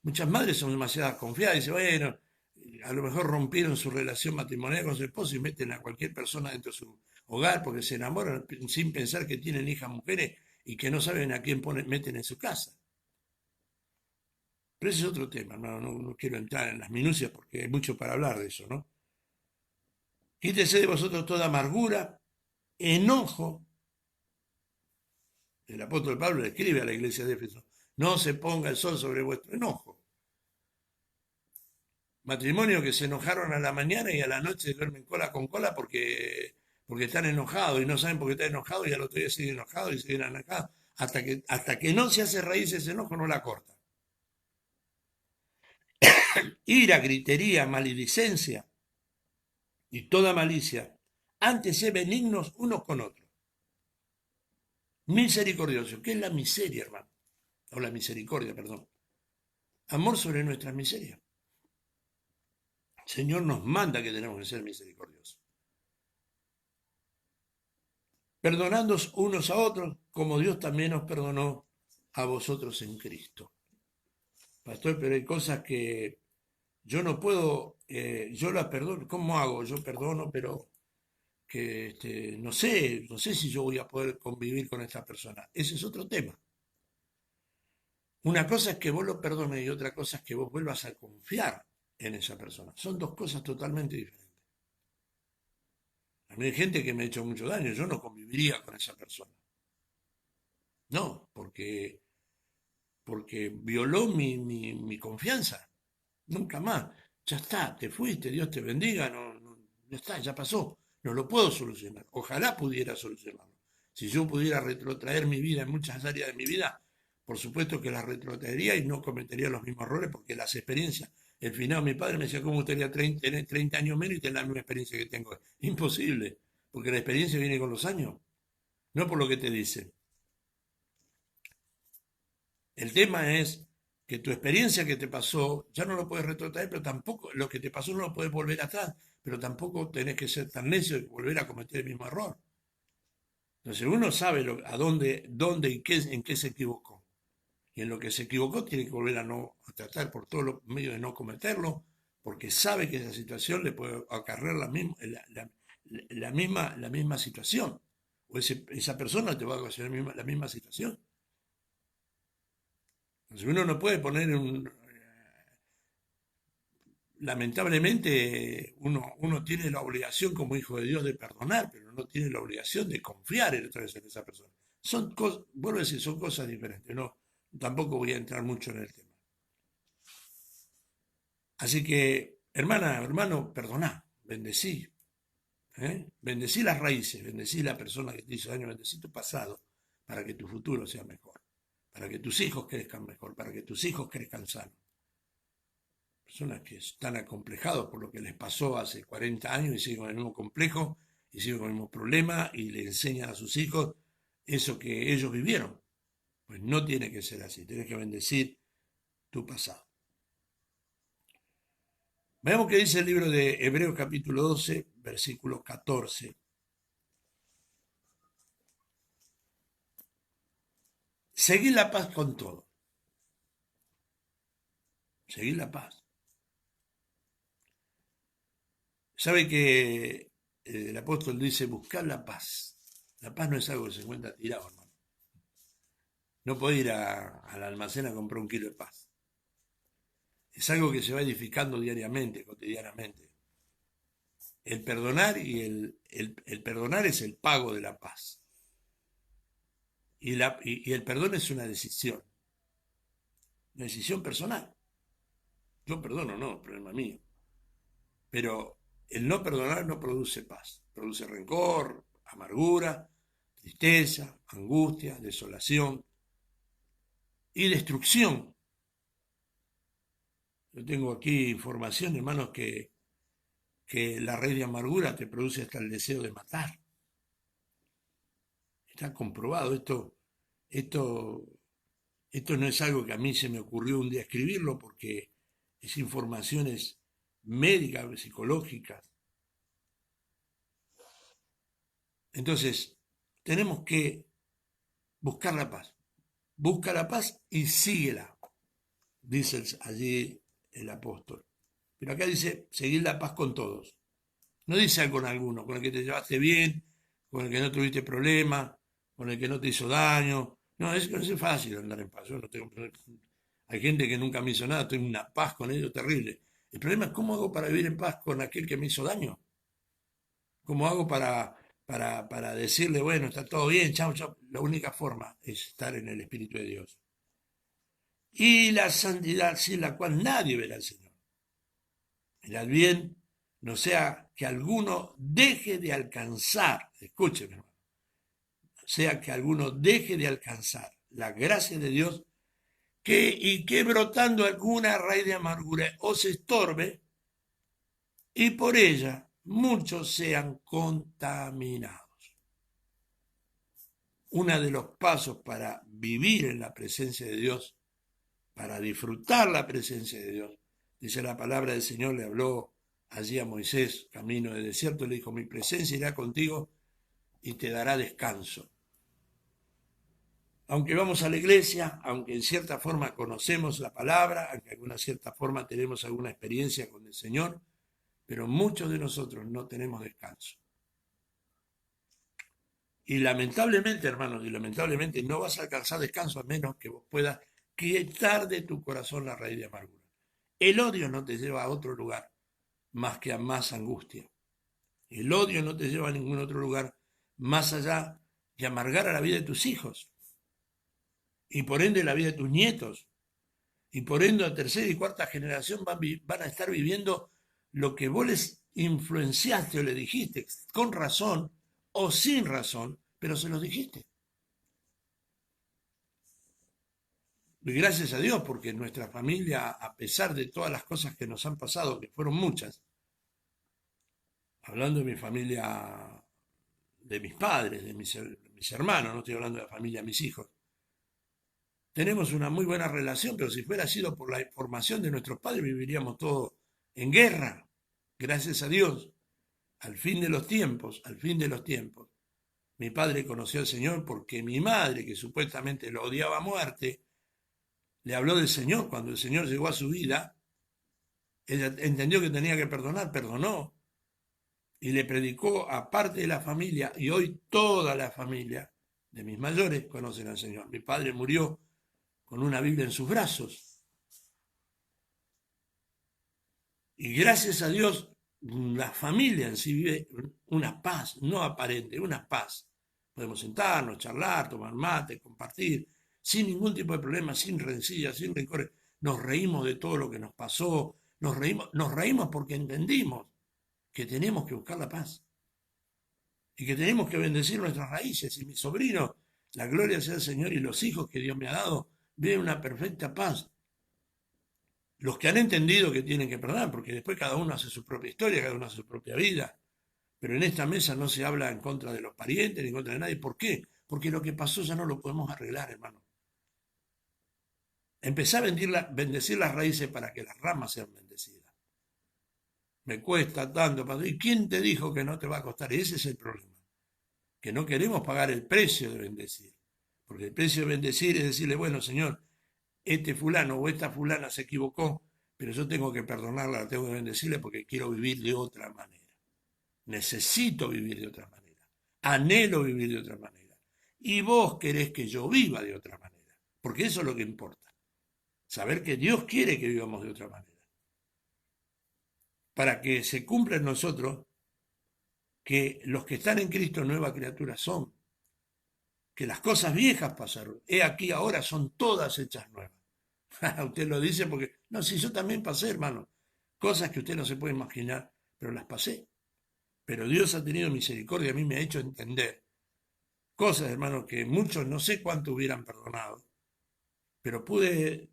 muchas madres son demasiado confiadas, y dicen, bueno, a lo mejor rompieron su relación matrimonial con su esposo y meten a cualquier persona dentro de su hogar porque se enamoran sin pensar que tienen hijas mujeres y que no saben a quién meten en su casa. Pero ese es otro tema, no quiero entrar en las minucias porque hay mucho para hablar de eso, ¿no? Quítese de vosotros toda amargura, enojo. El apóstol Pablo le escribe a la iglesia de Éfeso, no se ponga el sol sobre vuestro enojo. Matrimonio que se enojaron a la mañana y a la noche duermen cola con cola porque están enojados y no saben por qué están enojados y al otro día siguen enojados y siguen enojados. Hasta que no se hace raíz ese enojo, no la corta. Ira, gritería, maledicencia y toda malicia. Antes sé benignos unos con otros. Misericordioso. ¿Qué es la miseria, hermano? O la misericordia, perdón. Amor sobre nuestras miserias. El Señor nos manda que tenemos que ser misericordiosos. Perdonándoos unos a otros, como Dios también nos perdonó a vosotros en Cristo. Pastor, pero hay cosas que yo no puedo, yo las perdono. ¿Cómo hago? Yo perdono, pero que no sé si yo voy a poder convivir con esta persona. Ese es otro tema. Una cosa es que vos lo perdones y otra cosa es que vos vuelvas a confiar en esa persona. Son dos cosas totalmente diferentes. A mí hay gente que me ha hecho mucho daño, yo no conviviría con esa persona. No, porque violó mi confianza. Nunca más. Ya está, te fuiste, Dios te bendiga, ya está, ya pasó. No lo puedo solucionar. Ojalá pudiera solucionarlo. Si yo pudiera retrotraer mi vida en muchas áreas de mi vida, por supuesto que las retrotraería y no cometería los mismos errores porque las experiencias, el final, mi padre me decía, ¿cómo tener 30 años menos y tener la misma experiencia que tengo? Imposible, porque la experiencia viene con los años, no por lo que te dicen. El tema es que tu experiencia que te pasó ya no lo puedes retrotraer, pero tampoco lo que te pasó no lo puedes volver atrás, pero tampoco tenés que ser tan necio y volver a cometer el mismo error. Entonces uno sabe a dónde y en qué se equivocó. Y en lo que se equivocó tiene que volver a tratar por todos los medios de no cometerlo, porque sabe que esa situación le puede acarrear la misma situación. O esa persona te va a ocasionar la misma situación. Uno no puede poner lamentablemente uno tiene la obligación como hijo de Dios de perdonar, pero no tiene la obligación de confiar otra vez en esa persona. Son cosas, vuelvo a decir, son cosas diferentes. No, tampoco voy a entrar mucho en el tema. Así que, hermana, hermano, perdoná, bendecí, ¿eh? Bendecí las raíces, bendecí la persona que te hizo daño, bendecí tu pasado para que tu futuro sea mejor, para que tus hijos crezcan mejor, para que tus hijos crezcan sanos. Personas que están acomplejados por lo que les pasó hace 40 años y siguen con el mismo complejo y siguen con el mismo problema y le enseñan a sus hijos eso que ellos vivieron. Pues no tiene que ser así, tienes que bendecir tu pasado. Veamos qué dice el libro de Hebreos capítulo 12, versículo 14. Seguid la paz con todo. Seguid la paz. Sabe que el apóstol dice, buscar la paz. La paz no es algo que se encuentra tirado, hermano. No puede ir al almacén a comprar un kilo de paz. Es algo que se va edificando diariamente, cotidianamente. El perdonar y el perdonar es el pago de la paz. Y el perdón es una decisión personal. Yo perdono, no, problema mío. Pero el no perdonar no produce paz, produce rencor, amargura, tristeza, angustia, desolación y destrucción. Yo tengo aquí información, hermanos, que la raíz de amargura te produce hasta el deseo de matar. Está comprobado. Esto no es algo que a mí se me ocurrió un día escribirlo porque es informaciones médicas, psicológicas. Entonces, tenemos que buscar la paz. Busca la paz y síguela, dice allí el apóstol. Pero acá dice, seguir la paz con todos. No dice con alguno, con el que te llevaste bien, con el que no tuviste problemas, con el que no te hizo daño. No, es fácil andar en paz. Yo no tengo problema. Hay gente que nunca me hizo nada, tengo una paz con ellos terrible. El problema es cómo hago para vivir en paz con aquel que me hizo daño. ¿Cómo hago para decirle, bueno, está todo bien, chao, chao? La única forma es estar en el Espíritu de Dios. Y la santidad sin la cual nadie verá al Señor. Mirad bien, no sea que alguno deje de alcanzar, escúcheme hermano, sea que alguno deje de alcanzar la gracia de Dios y que brotando alguna raíz de amargura os estorbe y por ella muchos sean contaminados. Uno de los pasos para vivir en la presencia de Dios, para disfrutar la presencia de Dios, dice la palabra del Señor, le habló allí a Moisés, camino de desierto, le dijo, mi presencia irá contigo y te dará descanso. Aunque vamos a la iglesia, aunque en cierta forma conocemos la palabra, aunque en alguna cierta forma tenemos alguna experiencia con el Señor, pero muchos de nosotros no tenemos descanso. Y lamentablemente, hermanos, y lamentablemente no vas a alcanzar descanso a menos que vos puedas quitar de tu corazón la raíz de amargura. El odio no te lleva a otro lugar más que a más angustia. El odio no te lleva a ningún otro lugar más allá de amargar a la vida de tus hijos y por ende la vida de tus nietos y por ende a tercera y cuarta generación van a estar viviendo lo que vos les influenciaste o le dijiste con razón o sin razón, pero se los dijiste. Y gracias a Dios, porque nuestra familia, a pesar de todas las cosas que nos han pasado, que fueron muchas, hablando de mi familia, de mis padres, de mis hermanos, no estoy hablando de la familia de mis hijos, tenemos una muy buena relación, pero si fuera sido por la información de nuestros padres, viviríamos todos en guerra. Gracias a Dios, al fin de los tiempos, mi padre conoció al Señor porque mi madre, que supuestamente lo odiaba a muerte, le habló del Señor. Cuando el Señor llegó a su vida, ella entendió que tenía que perdonar, perdonó y le predicó a parte de la familia, y hoy toda la familia de mis mayores conocen al Señor. Mi padre murió con una Biblia en sus brazos. Y gracias a Dios, la familia en sí vive una paz, no aparente, una paz. Podemos sentarnos, charlar, tomar mate, compartir, sin ningún tipo de problema, sin rencillas, sin rencores. Nos reímos de todo lo que nos pasó, nos reímos porque entendimos que tenemos que buscar la paz y que tenemos que bendecir nuestras raíces. Y mi sobrino, la gloria sea al Señor, y los hijos que Dios me ha dado, viven una perfecta paz. Los que han entendido que tienen que perdonar, porque después cada uno hace su propia historia, cada uno hace su propia vida. Pero en esta mesa no se habla en contra de los parientes ni en contra de nadie. ¿Por qué? Porque lo que pasó ya no lo podemos arreglar, hermano. Empecé a bendecir las raíces para que las ramas sean bendecidas. Me cuesta tanto, padre. ¿Y quién te dijo que no te va a costar? Y ese es el problema. Que no queremos pagar el precio de bendecir. Porque el precio de bendecir es decirle, bueno, Señor, este fulano o esta fulana se equivocó, pero yo tengo que perdonarla, tengo que bendecirle porque quiero vivir de otra manera. Necesito vivir de otra manera. Anhelo vivir de otra manera. Y vos querés que yo viva de otra manera. Porque eso es lo que importa. Saber que Dios quiere que vivamos de otra manera. Para que se cumpla en nosotros que los que están en Cristo nueva criatura son. Que las cosas viejas pasaron. He aquí ahora son todas hechas nuevas. Usted lo dice porque, no, si yo también pasé, hermano, cosas que usted no se puede imaginar, pero las pasé. Pero Dios ha tenido misericordia, a mí me ha hecho entender cosas, hermano, que muchos no sé cuánto hubieran perdonado, pero pude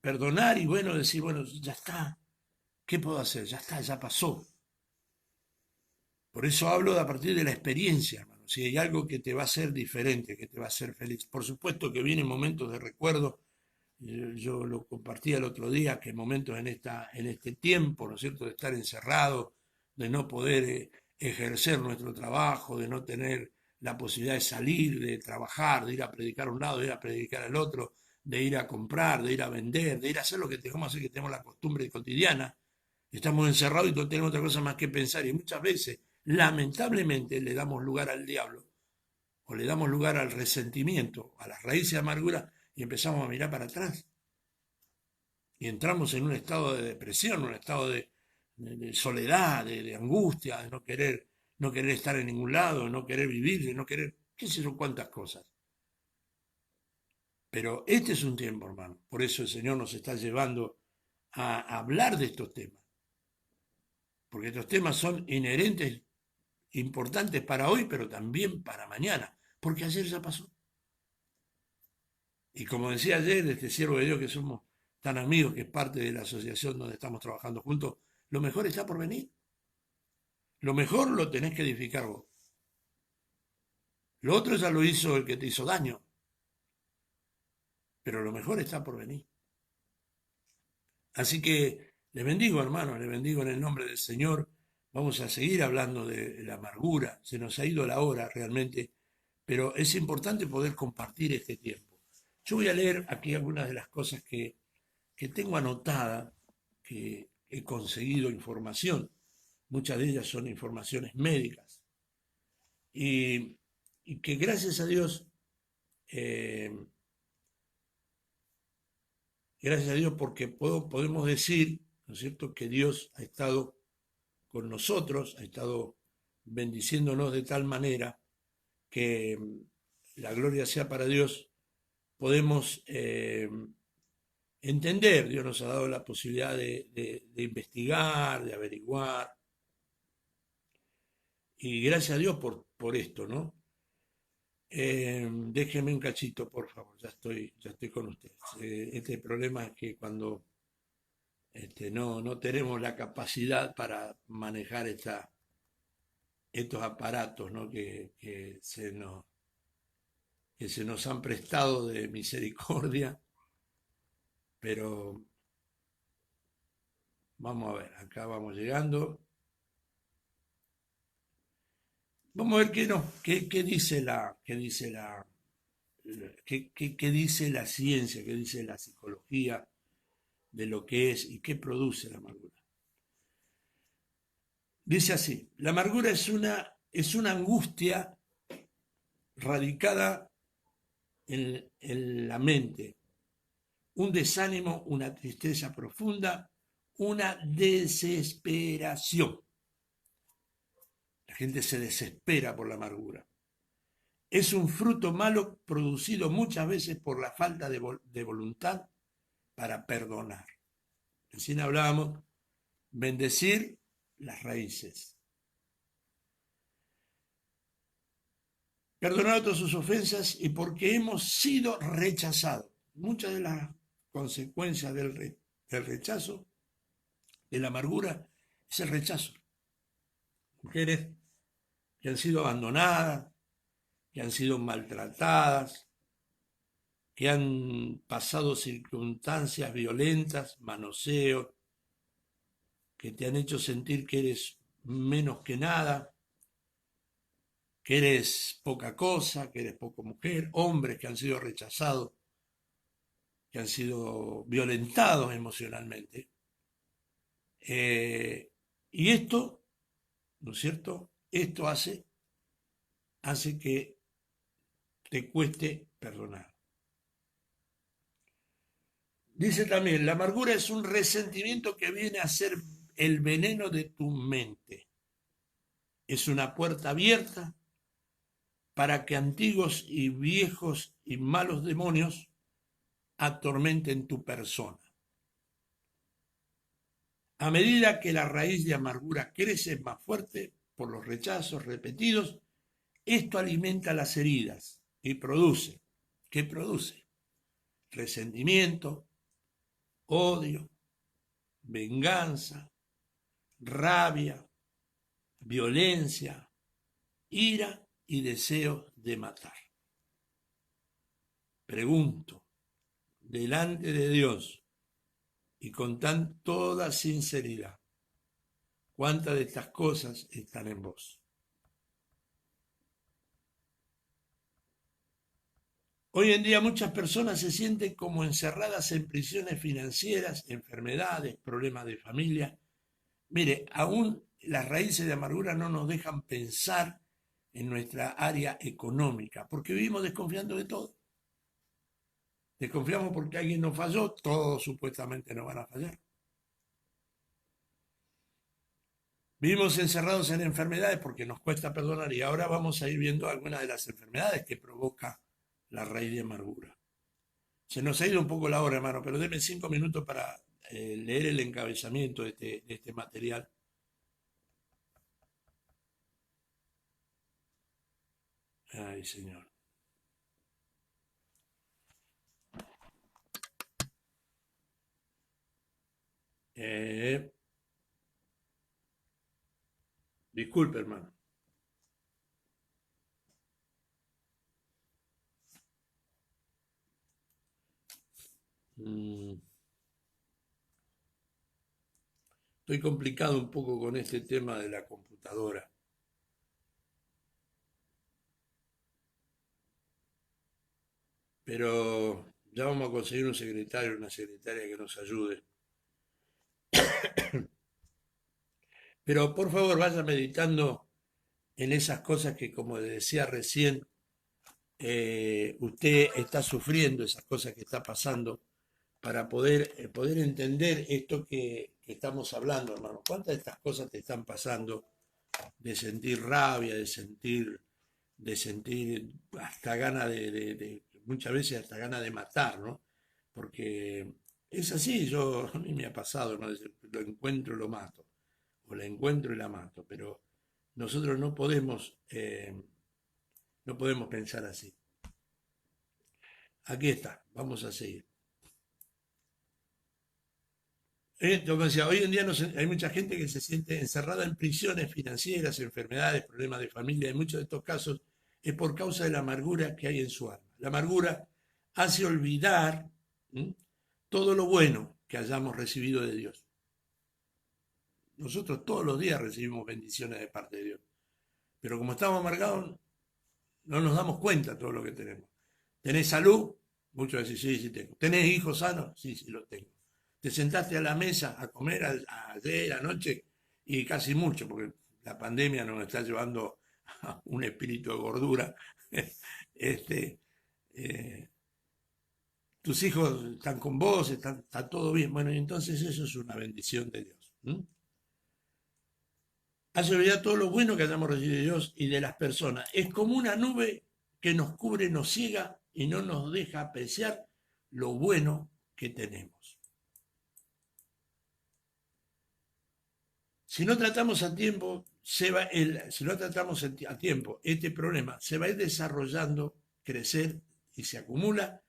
perdonar y bueno, decir, bueno, ya está, ¿qué puedo hacer? Ya está, ya pasó. Por eso hablo a partir de la experiencia, hermano. Si hay algo que te va a hacer diferente, que te va a hacer feliz. Por supuesto que vienen momentos de recuerdo. Yo lo compartí el otro día, que momentos en este tiempo, ¿no es cierto?, de estar encerrado, de no poder ejercer nuestro trabajo, de no tener la posibilidad de salir, de trabajar, de ir a predicar a un lado, de ir a predicar al otro, de ir a comprar, de ir a vender, de ir a hacer lo que tengamos que hacer, que tenemos la costumbre cotidiana. Estamos encerrados y no tenemos otra cosa más que pensar. Y muchas veces, lamentablemente, le damos lugar al diablo o le damos lugar al resentimiento, a las raíces de amargura, y empezamos a mirar para atrás. Y entramos en un estado de depresión, un estado de soledad, de angustia, de no querer estar en ningún lado, de no querer vivir, de no querer, qué sé yo, cuántas cosas. Pero este es un tiempo, hermano. Por eso el Señor nos está llevando a hablar de estos temas. Porque estos temas son inherentes, importantes para hoy, pero también para mañana. Porque ayer ya pasó. Y como decía ayer, este siervo de Dios que somos tan amigos, que es parte de la asociación donde estamos trabajando juntos, lo mejor está por venir. Lo mejor lo tenés que edificar vos. Lo otro ya lo hizo el que te hizo daño. Pero lo mejor está por venir. Así que les bendigo, hermanos, les bendigo en el nombre del Señor. Vamos a seguir hablando de la amargura. Se nos ha ido la hora realmente, pero es importante poder compartir este tiempo. Yo voy a leer aquí algunas de las cosas que tengo anotada, que he conseguido información. Muchas de ellas son informaciones médicas. Y, y que gracias a Dios, eh, gracias a Dios porque podemos decir, ¿no es cierto?, que Dios ha estado con nosotros, ha estado bendiciéndonos de tal manera que la gloria sea para Dios, podemos entender, Dios nos ha dado la posibilidad de investigar, de averiguar, y gracias a Dios por esto, ¿no? Déjeme un cachito, por favor, ya estoy con ustedes. Este problema es que cuando no tenemos la capacidad para manejar estos aparatos, ¿no?, que se nos han prestado de misericordia, pero vamos a ver, acá vamos llegando. Vamos a ver qué dice qué dice la ciencia, qué dice la psicología de lo que es y qué produce la amargura. Dice así: la amargura es una angustia radicada en la mente, un desánimo, una tristeza profunda, una desesperación. La gente se desespera por la amargura. Es un fruto malo producido muchas veces por la falta de voluntad para perdonar. Recién hablábamos, bendecir las raíces. Perdonar a otros sus ofensas y porque hemos sido rechazados. Muchas de las consecuencias del rechazo, de la amargura, es el rechazo. Mujeres que han sido abandonadas, que han sido maltratadas, que han pasado circunstancias violentas, manoseos, que te han hecho sentir que eres menos que nada, que eres poca cosa, que eres poca mujer, hombres que han sido rechazados, que han sido violentados emocionalmente. Y esto, ¿no es cierto? Esto hace que te cueste perdonar. Dice también, la amargura es un resentimiento que viene a ser el veneno de tu mente. Es una puerta abierta para que antiguos y viejos y malos demonios atormenten tu persona. A medida que la raíz de amargura crece más fuerte por los rechazos repetidos, esto alimenta las heridas y produce, ¿qué produce? Resentimiento, odio, venganza, rabia, violencia, ira y deseo de matar. Pregunto, delante de Dios y con toda sinceridad, ¿cuántas de estas cosas están en vos? Hoy en día muchas personas se sienten como encerradas en prisiones financieras, enfermedades, problemas de familia. Mire, aún las raíces de amargura no nos dejan pensar en nuestra área económica, porque vivimos desconfiando de todo. Desconfiamos porque alguien nos falló, todos supuestamente nos van a fallar. Vivimos encerrados en enfermedades porque nos cuesta perdonar y ahora vamos a ir viendo algunas de las enfermedades que provoca la raíz de amargura. Se nos ha ido un poco la hora, hermano, pero denme 5 minutos para leer el encabezamiento de este material. Ay, Señor. Disculpe, hermano. Estoy complicado un poco con este tema de la computadora. Pero ya vamos a conseguir un secretario, una secretaria que nos ayude. Pero por favor, vaya meditando en esas cosas que, como decía recién, usted está sufriendo, esas cosas que está pasando, para poder entender esto que estamos hablando, hermano. ¿Cuántas de estas cosas te están pasando? De sentir rabia, de sentir hasta gana muchas veces hasta gana de matar, ¿no? Porque es así, a mí me ha pasado, ¿no? Lo encuentro y lo mato, o la encuentro y la mato, pero nosotros no podemos pensar así. Aquí está, vamos a seguir. Como decía, hoy en día hay mucha gente que se siente encerrada en prisiones financieras, enfermedades, problemas de familia. En muchos de estos casos es por causa de la amargura que hay en su alma. La amargura hace olvidar todo lo bueno que hayamos recibido de Dios. Nosotros todos los días recibimos bendiciones de parte de Dios. Pero como estamos amargados, no nos damos cuenta de todo lo que tenemos. ¿Tenés salud? Muchos dicen, sí, sí tengo. ¿Tenés hijos sanos? Sí, sí, los tengo. ¿Te sentaste a la mesa a comer ayer, anoche? Y casi mucho, porque la pandemia nos está llevando a un espíritu de gordura. este, eh, tus hijos están con vos, está todo bien. Bueno, y entonces eso es una bendición de Dios. Hace olvidar todo lo bueno que hayamos recibido de Dios y de las personas. Es como una nube que nos cubre, nos ciega y no nos deja apreciar lo bueno que tenemos. Si no tratamos a tiempo, si no tratamos a tiempo este problema, se va a ir desarrollando, crecer y se acumula.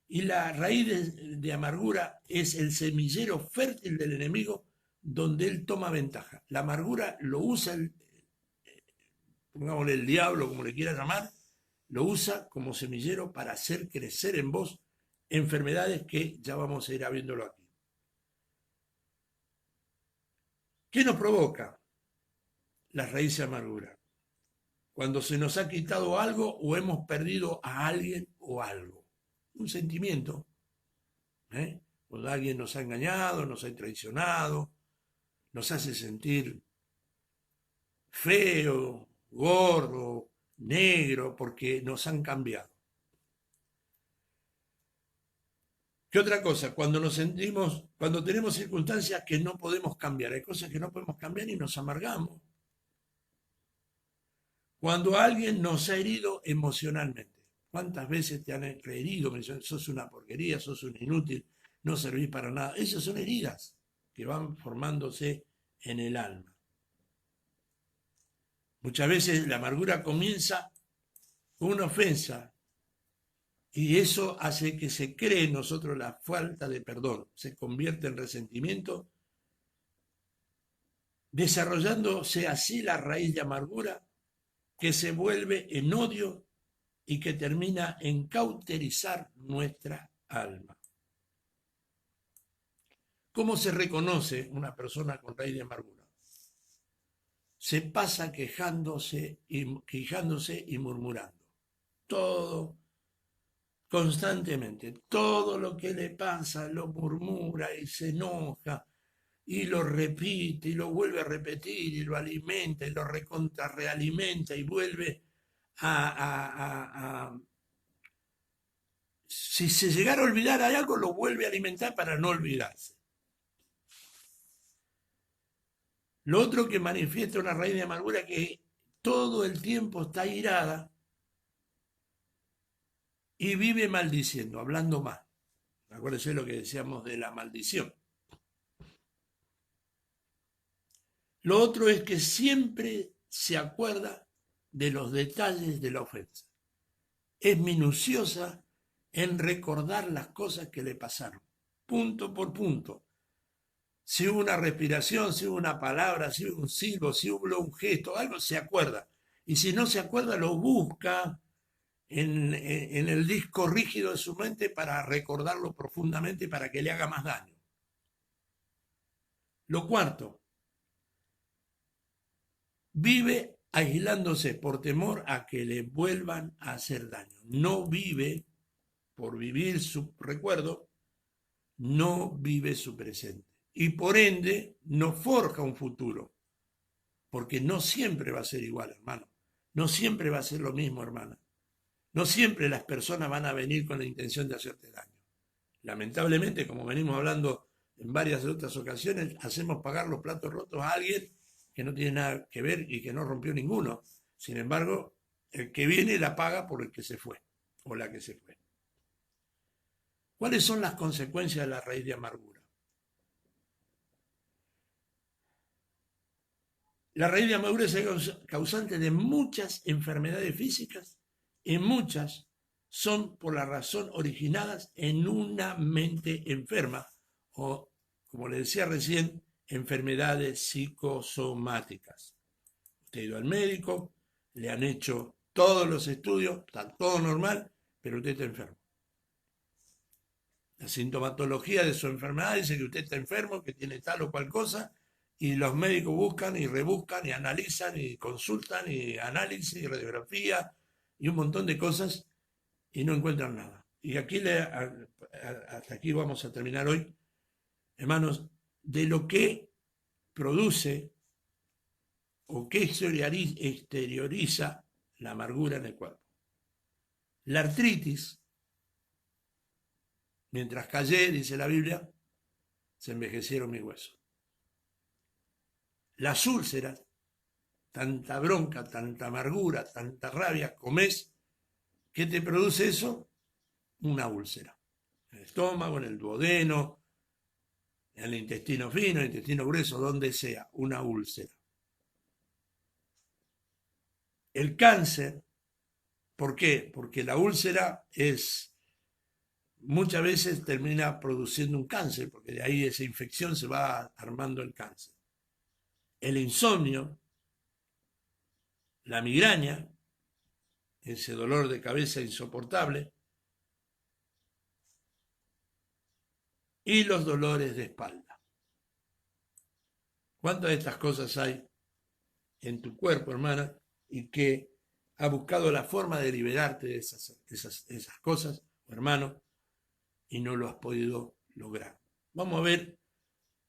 Y la raíz de amargura es el semillero fértil del enemigo donde él toma ventaja. La amargura lo usa, pongámosle el diablo, como le quiera llamar, lo usa como semillero para hacer crecer en vos enfermedades que ya vamos a ir viéndolo aquí. ¿Qué nos provoca la raíz de amargura? Cuando se nos ha quitado algo o hemos perdido a alguien o algo. Un sentimiento. Cuando alguien nos ha engañado, nos ha traicionado, nos hace sentir feo, gordo, negro, porque nos han cambiado. ¿Qué otra cosa? Cuando nos sentimos, cuando tenemos circunstancias que no podemos cambiar, hay cosas que no podemos cambiar y nos amargamos. Cuando alguien nos ha herido emocionalmente, ¿cuántas veces te han herido? Sos una porquería, sos un inútil, no servís para nada. Esas son heridas que van formándose en el alma. Muchas veces la amargura comienza con una ofensa y eso hace que se cree en nosotros la falta de perdón, se convierte en resentimiento, desarrollándose así la raíz de amargura que se vuelve en odio y que termina en cauterizar nuestra alma. ¿Cómo se reconoce una persona con raíz de amargura? Se pasa quejándose y murmurando. Todo, constantemente. Todo lo que le pasa lo murmura y se enoja y lo repite y lo vuelve a repetir y lo alimenta y lo recontrarrealimenta y vuelve a si se llegara a olvidar de algo, lo vuelve a alimentar para no olvidarse. Lo otro que manifiesta una raíz de amargura es que todo el tiempo está irada y vive maldiciendo, hablando mal. Acuérdense lo que decíamos de la maldición. Lo otro es que siempre se acuerda de los detalles de la ofensa. Es minuciosa en recordar las cosas que le pasaron, punto por punto. Si hubo una respiración, si hubo una palabra, si hubo un silbo, si hubo un gesto, algo se acuerda. Y si no se acuerda, lo busca en el disco rígido de su mente para recordarlo profundamente para que le haga más daño. Lo cuarto, vive aislándose por temor a que le vuelvan a hacer daño. No vive por vivir su recuerdo, no vive su presente. Y por ende, no forja un futuro. Porque no siempre va a ser igual, hermano. No siempre va a ser lo mismo, hermana. No siempre las personas van a venir con la intención de hacerte daño. Lamentablemente, como venimos hablando en varias otras ocasiones, hacemos pagar los platos rotos a alguien que no tiene nada que ver y que no rompió ninguno. Sin embargo, el que viene la paga por el que se fue o la que se fue. ¿Cuáles son las consecuencias de la raíz de amargura? La raíz de amargura es causante de muchas enfermedades físicas y muchas son por la razón originadas en una mente enferma o, como le decía recién, enfermedades psicosomáticas. Usted ha ido al médico, le han hecho todos los estudios, está todo normal, pero usted está enfermo. La sintomatología de su enfermedad dice que usted está enfermo, que tiene tal o cual cosa, y los médicos buscan y rebuscan y analizan y consultan y análisis y radiografía y un montón de cosas y no encuentran nada. Y aquí hasta aquí vamos a terminar hoy, hermanos, de lo que produce o que exterioriza la amargura en el cuerpo. La artritis Mientras callé, dice la Biblia, se envejecieron mis huesos. Las úlceras, tanta bronca, tanta amargura, tanta rabia, comés, ¿qué te produce eso? Una úlcera. En el estómago, en el duodeno, en el intestino fino, el intestino grueso, donde sea, una úlcera. El cáncer, ¿por qué? Porque la úlcera muchas veces termina produciendo un cáncer, porque de ahí esa infección se va armando el cáncer. El insomnio, la migraña, ese dolor de cabeza insoportable, y los dolores de espalda. ¿Cuántas de estas cosas hay en tu cuerpo, hermana, y que ha buscado la forma de liberarte de esas cosas, hermano, y no lo has podido lograr? Vamos a ver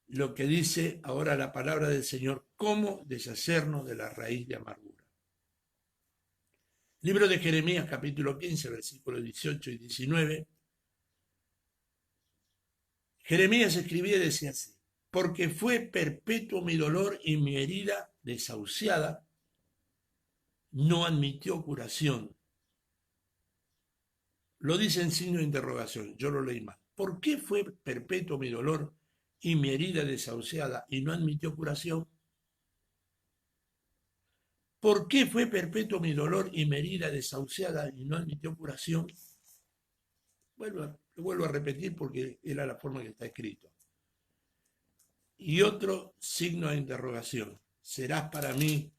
lo que dice ahora la palabra del Señor, cómo deshacernos de la raíz de amargura. Libro de Jeremías, capítulo 15, versículos 18 y 19. Jeremías escribía y decía así: porque fue perpetuo mi dolor y mi herida desahuciada no admitió curación. Lo dice en signo de interrogación, yo lo leí mal. ¿Por qué fue perpetuo mi dolor y mi herida desahuciada y no admitió curación? ¿Por qué fue perpetuo mi dolor y mi herida desahuciada y no admitió curación? Lo vuelvo a repetir porque era la forma que está escrito. Y otro signo de interrogación. ¿Serás para mí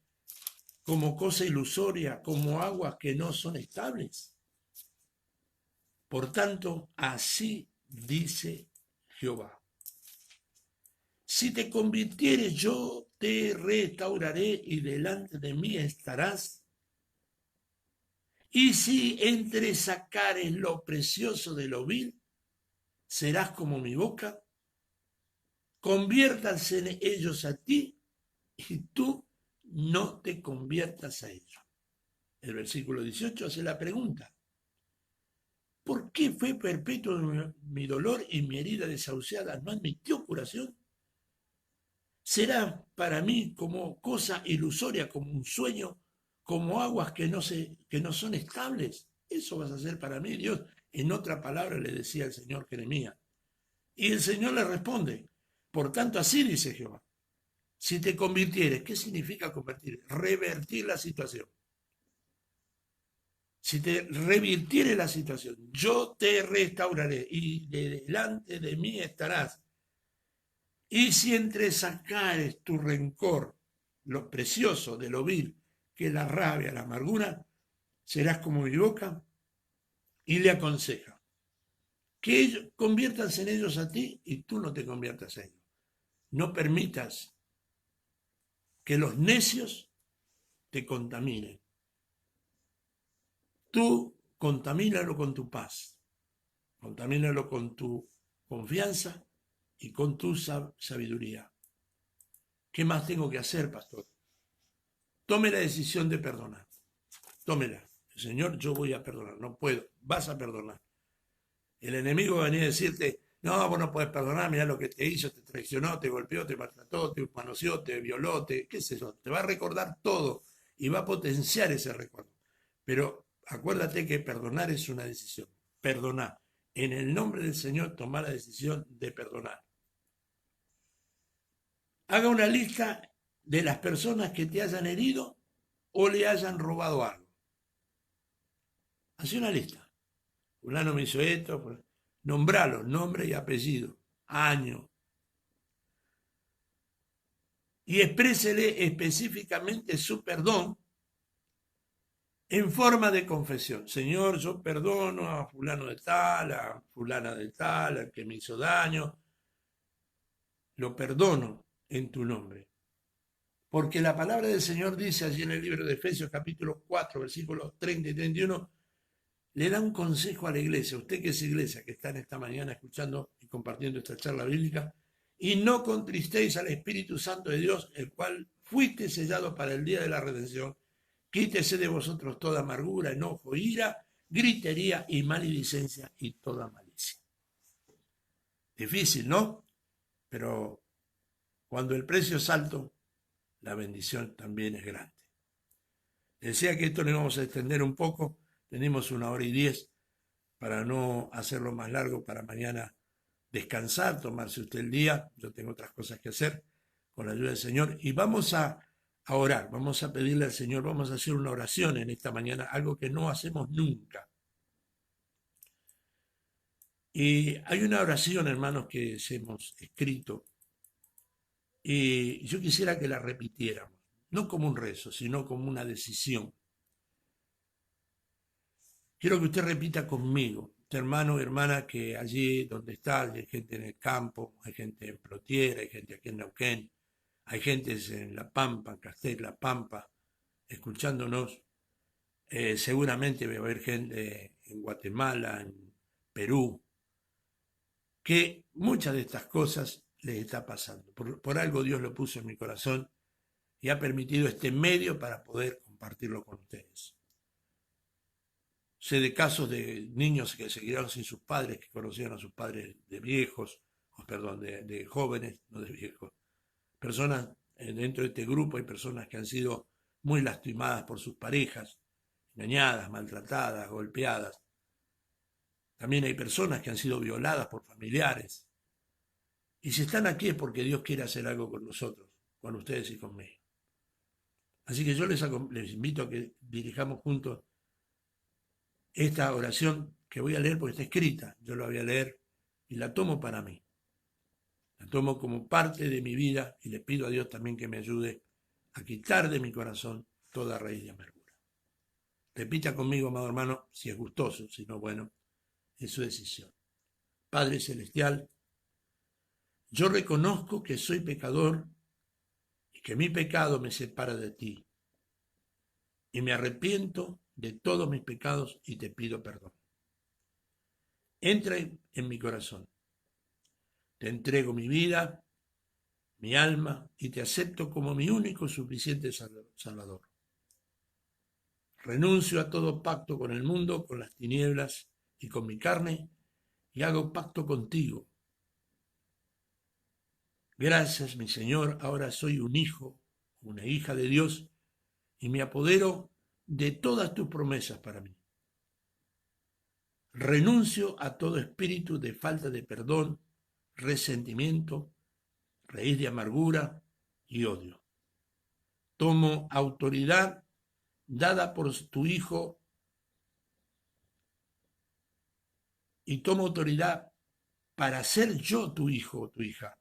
como cosa ilusoria, como aguas que no son estables? Por tanto, así dice Jehová: si te convirtieres, yo te restauraré y delante de mí estarás. Y si entresacares lo precioso de lo vil, serás como mi boca. Conviértanse ellos a ti y tú no te conviertas a ellos. El versículo 18 hace la pregunta: ¿por qué fue perpetuo mi dolor y mi herida desahuciada no admitió curación? ¿Será para mí como cosa ilusoria, como un sueño, como aguas que no son estables? Eso vas a hacer para mí, Dios. En otra palabra le decía el Señor Jeremías. Y el Señor le responde: por tanto, así dice Jehová: si te convirtieres, ¿qué significa convertir? Revertir la situación. Si te revirtiere la situación, yo te restauraré y delante de mí estarás. Y si entresacares tu rencor, lo precioso de lo vil, que es la rabia, la amargura, serás como mi boca. Y le aconseja que ellos conviértanse en ellos a ti y tú no te conviertas a ellos. No permitas que los necios te contaminen. Tú contamínalo con tu paz, contamínalo con tu confianza y con tu sabiduría. ¿Qué más tengo que hacer, pastor? Tome la decisión de perdonar. Tómela. Señor, yo voy a perdonar. No puedo. Vas a perdonar. El enemigo va a venir a decirte: no, vos no puedes perdonar, mirá lo que te hizo, te traicionó, te golpeó, te maltrató, te manoseó, te violó, qué sé yo. Te va a recordar todo y va a potenciar ese recuerdo. Pero acuérdate que perdonar es una decisión. Perdonar. En el nombre del Señor, toma la decisión de perdonar. Haga una lista de las personas que te hayan herido o le hayan robado algo. Hace una lista. Fulano me hizo esto. Nombralo, nombre y apellido, año. Y exprésele específicamente su perdón en forma de confesión. Señor, yo perdono a fulano de tal, a fulana de tal, al que me hizo daño. Lo perdono en tu nombre. Porque la palabra del Señor dice allí en el libro de Efesios capítulo 4, versículos 30 y 31, le da un consejo a la iglesia, usted que es iglesia, que está en esta mañana escuchando y compartiendo esta charla bíblica: y no contristéis al Espíritu Santo de Dios, el cual fuiste sellado para el día de la redención. Quítese de vosotros toda amargura, enojo, ira, gritería y maledicencia y toda malicia. Difícil, ¿no? Pero cuando el precio es alto, la bendición también es grande. Decía que esto lo íbamos a extender un poco, tenemos 1 hora y 10 para no hacerlo más largo, para mañana descansar, tomarse usted el día, yo tengo otras cosas que hacer con la ayuda del Señor y vamos a orar, vamos a pedirle al Señor, vamos a hacer una oración en esta mañana, algo que no hacemos nunca. Y hay una oración, hermanos, que hemos escrito y yo quisiera que la repitiéramos, no como un rezo, sino como una decisión. Quiero que usted repita conmigo, usted hermano o hermana, que allí donde está, hay gente en el campo, hay gente en Plotier, hay gente aquí en Neuquén, hay gente en La Pampa, en Castel, La Pampa, escuchándonos. Seguramente va a haber gente en Guatemala, en Perú, que muchas de estas cosas les está pasando. Por algo Dios lo puso en mi corazón y ha permitido este medio para poder compartirlo con ustedes. Sé de casos de niños que se criaron sin sus padres, que conocían a sus padres de viejos, perdón, de jóvenes, no de viejos. Personas, dentro de este grupo hay personas que han sido muy lastimadas por sus parejas, engañadas, maltratadas, golpeadas. También hay personas que han sido violadas por familiares. Y si están aquí es porque Dios quiere hacer algo con nosotros, con ustedes y conmigo. Así que yo les invito a que dirijamos juntos esta oración que voy a leer porque está escrita. Yo la voy a leer y la tomo para mí. La tomo como parte de mi vida y le pido a Dios también que me ayude a quitar de mi corazón toda raíz de amargura. Repita conmigo, amado hermano, si es gustoso, si no, bueno, es su decisión. Padre Celestial, yo reconozco que soy pecador y que mi pecado me separa de ti. Y me arrepiento de todos mis pecados y te pido perdón. Entra en mi corazón. Te entrego mi vida, mi alma y te acepto como mi único y suficiente Salvador. Renuncio a todo pacto con el mundo, con las tinieblas y con mi carne y hago pacto contigo. Gracias, mi Señor, ahora soy un hijo, una hija de Dios y me apodero de todas tus promesas para mí. Renuncio a todo espíritu de falta de perdón, resentimiento, raíz de amargura y odio. Tomo autoridad dada por tu Hijo y tomo autoridad para ser yo tu hijo o tu hija.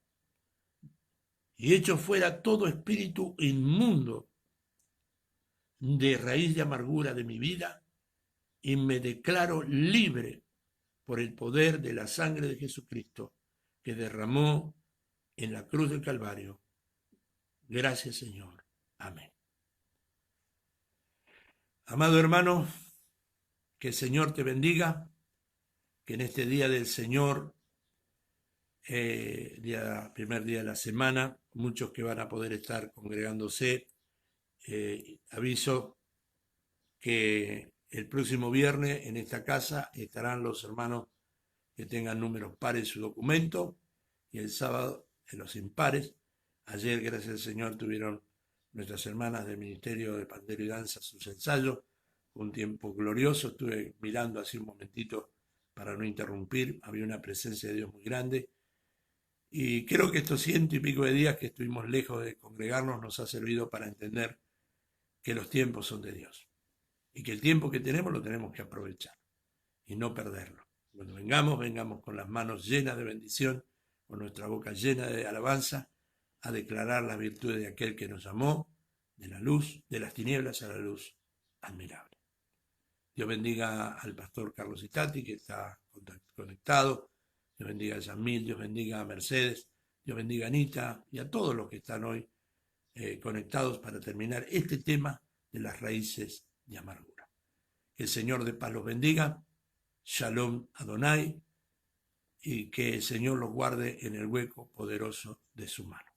Y echo fuera todo espíritu inmundo de raíz de amargura de mi vida y me declaro libre por el poder de la sangre de Jesucristo que derramó en la cruz del Calvario. Gracias, Señor. Amén. Amado hermano, que el Señor te bendiga, que en este día del Señor, primer día de la semana, muchos que van a poder estar congregándose, aviso que el próximo viernes en esta casa estarán los hermanos que tengan números pares en su documento y el sábado en los impares. Ayer, gracias al Señor, tuvieron nuestras hermanas del Ministerio de Pandero y Danza sus ensayos. Fue un tiempo glorioso, estuve mirando así un momentito para no interrumpir, había una presencia de Dios muy grande. Y creo que estos 100 y pico de días que estuvimos lejos de congregarnos nos ha servido para entender que los tiempos son de Dios y que el tiempo que tenemos lo tenemos que aprovechar y no perderlo. Cuando vengamos con las manos llenas de bendición, con nuestra boca llena de alabanza, a declarar las virtudes de aquel que nos llamó de la luz, de las tinieblas a la luz admirable. Dios bendiga al pastor Carlos Itati, que está conectado. Dios bendiga a Yamil, Dios bendiga a Mercedes, Dios bendiga a Anita y a todos los que están hoy conectados para terminar este tema de las raíces de amargura. Que el Señor de paz los bendiga. Shalom Adonai, y que el Señor los guarde en el hueco poderoso de su mano.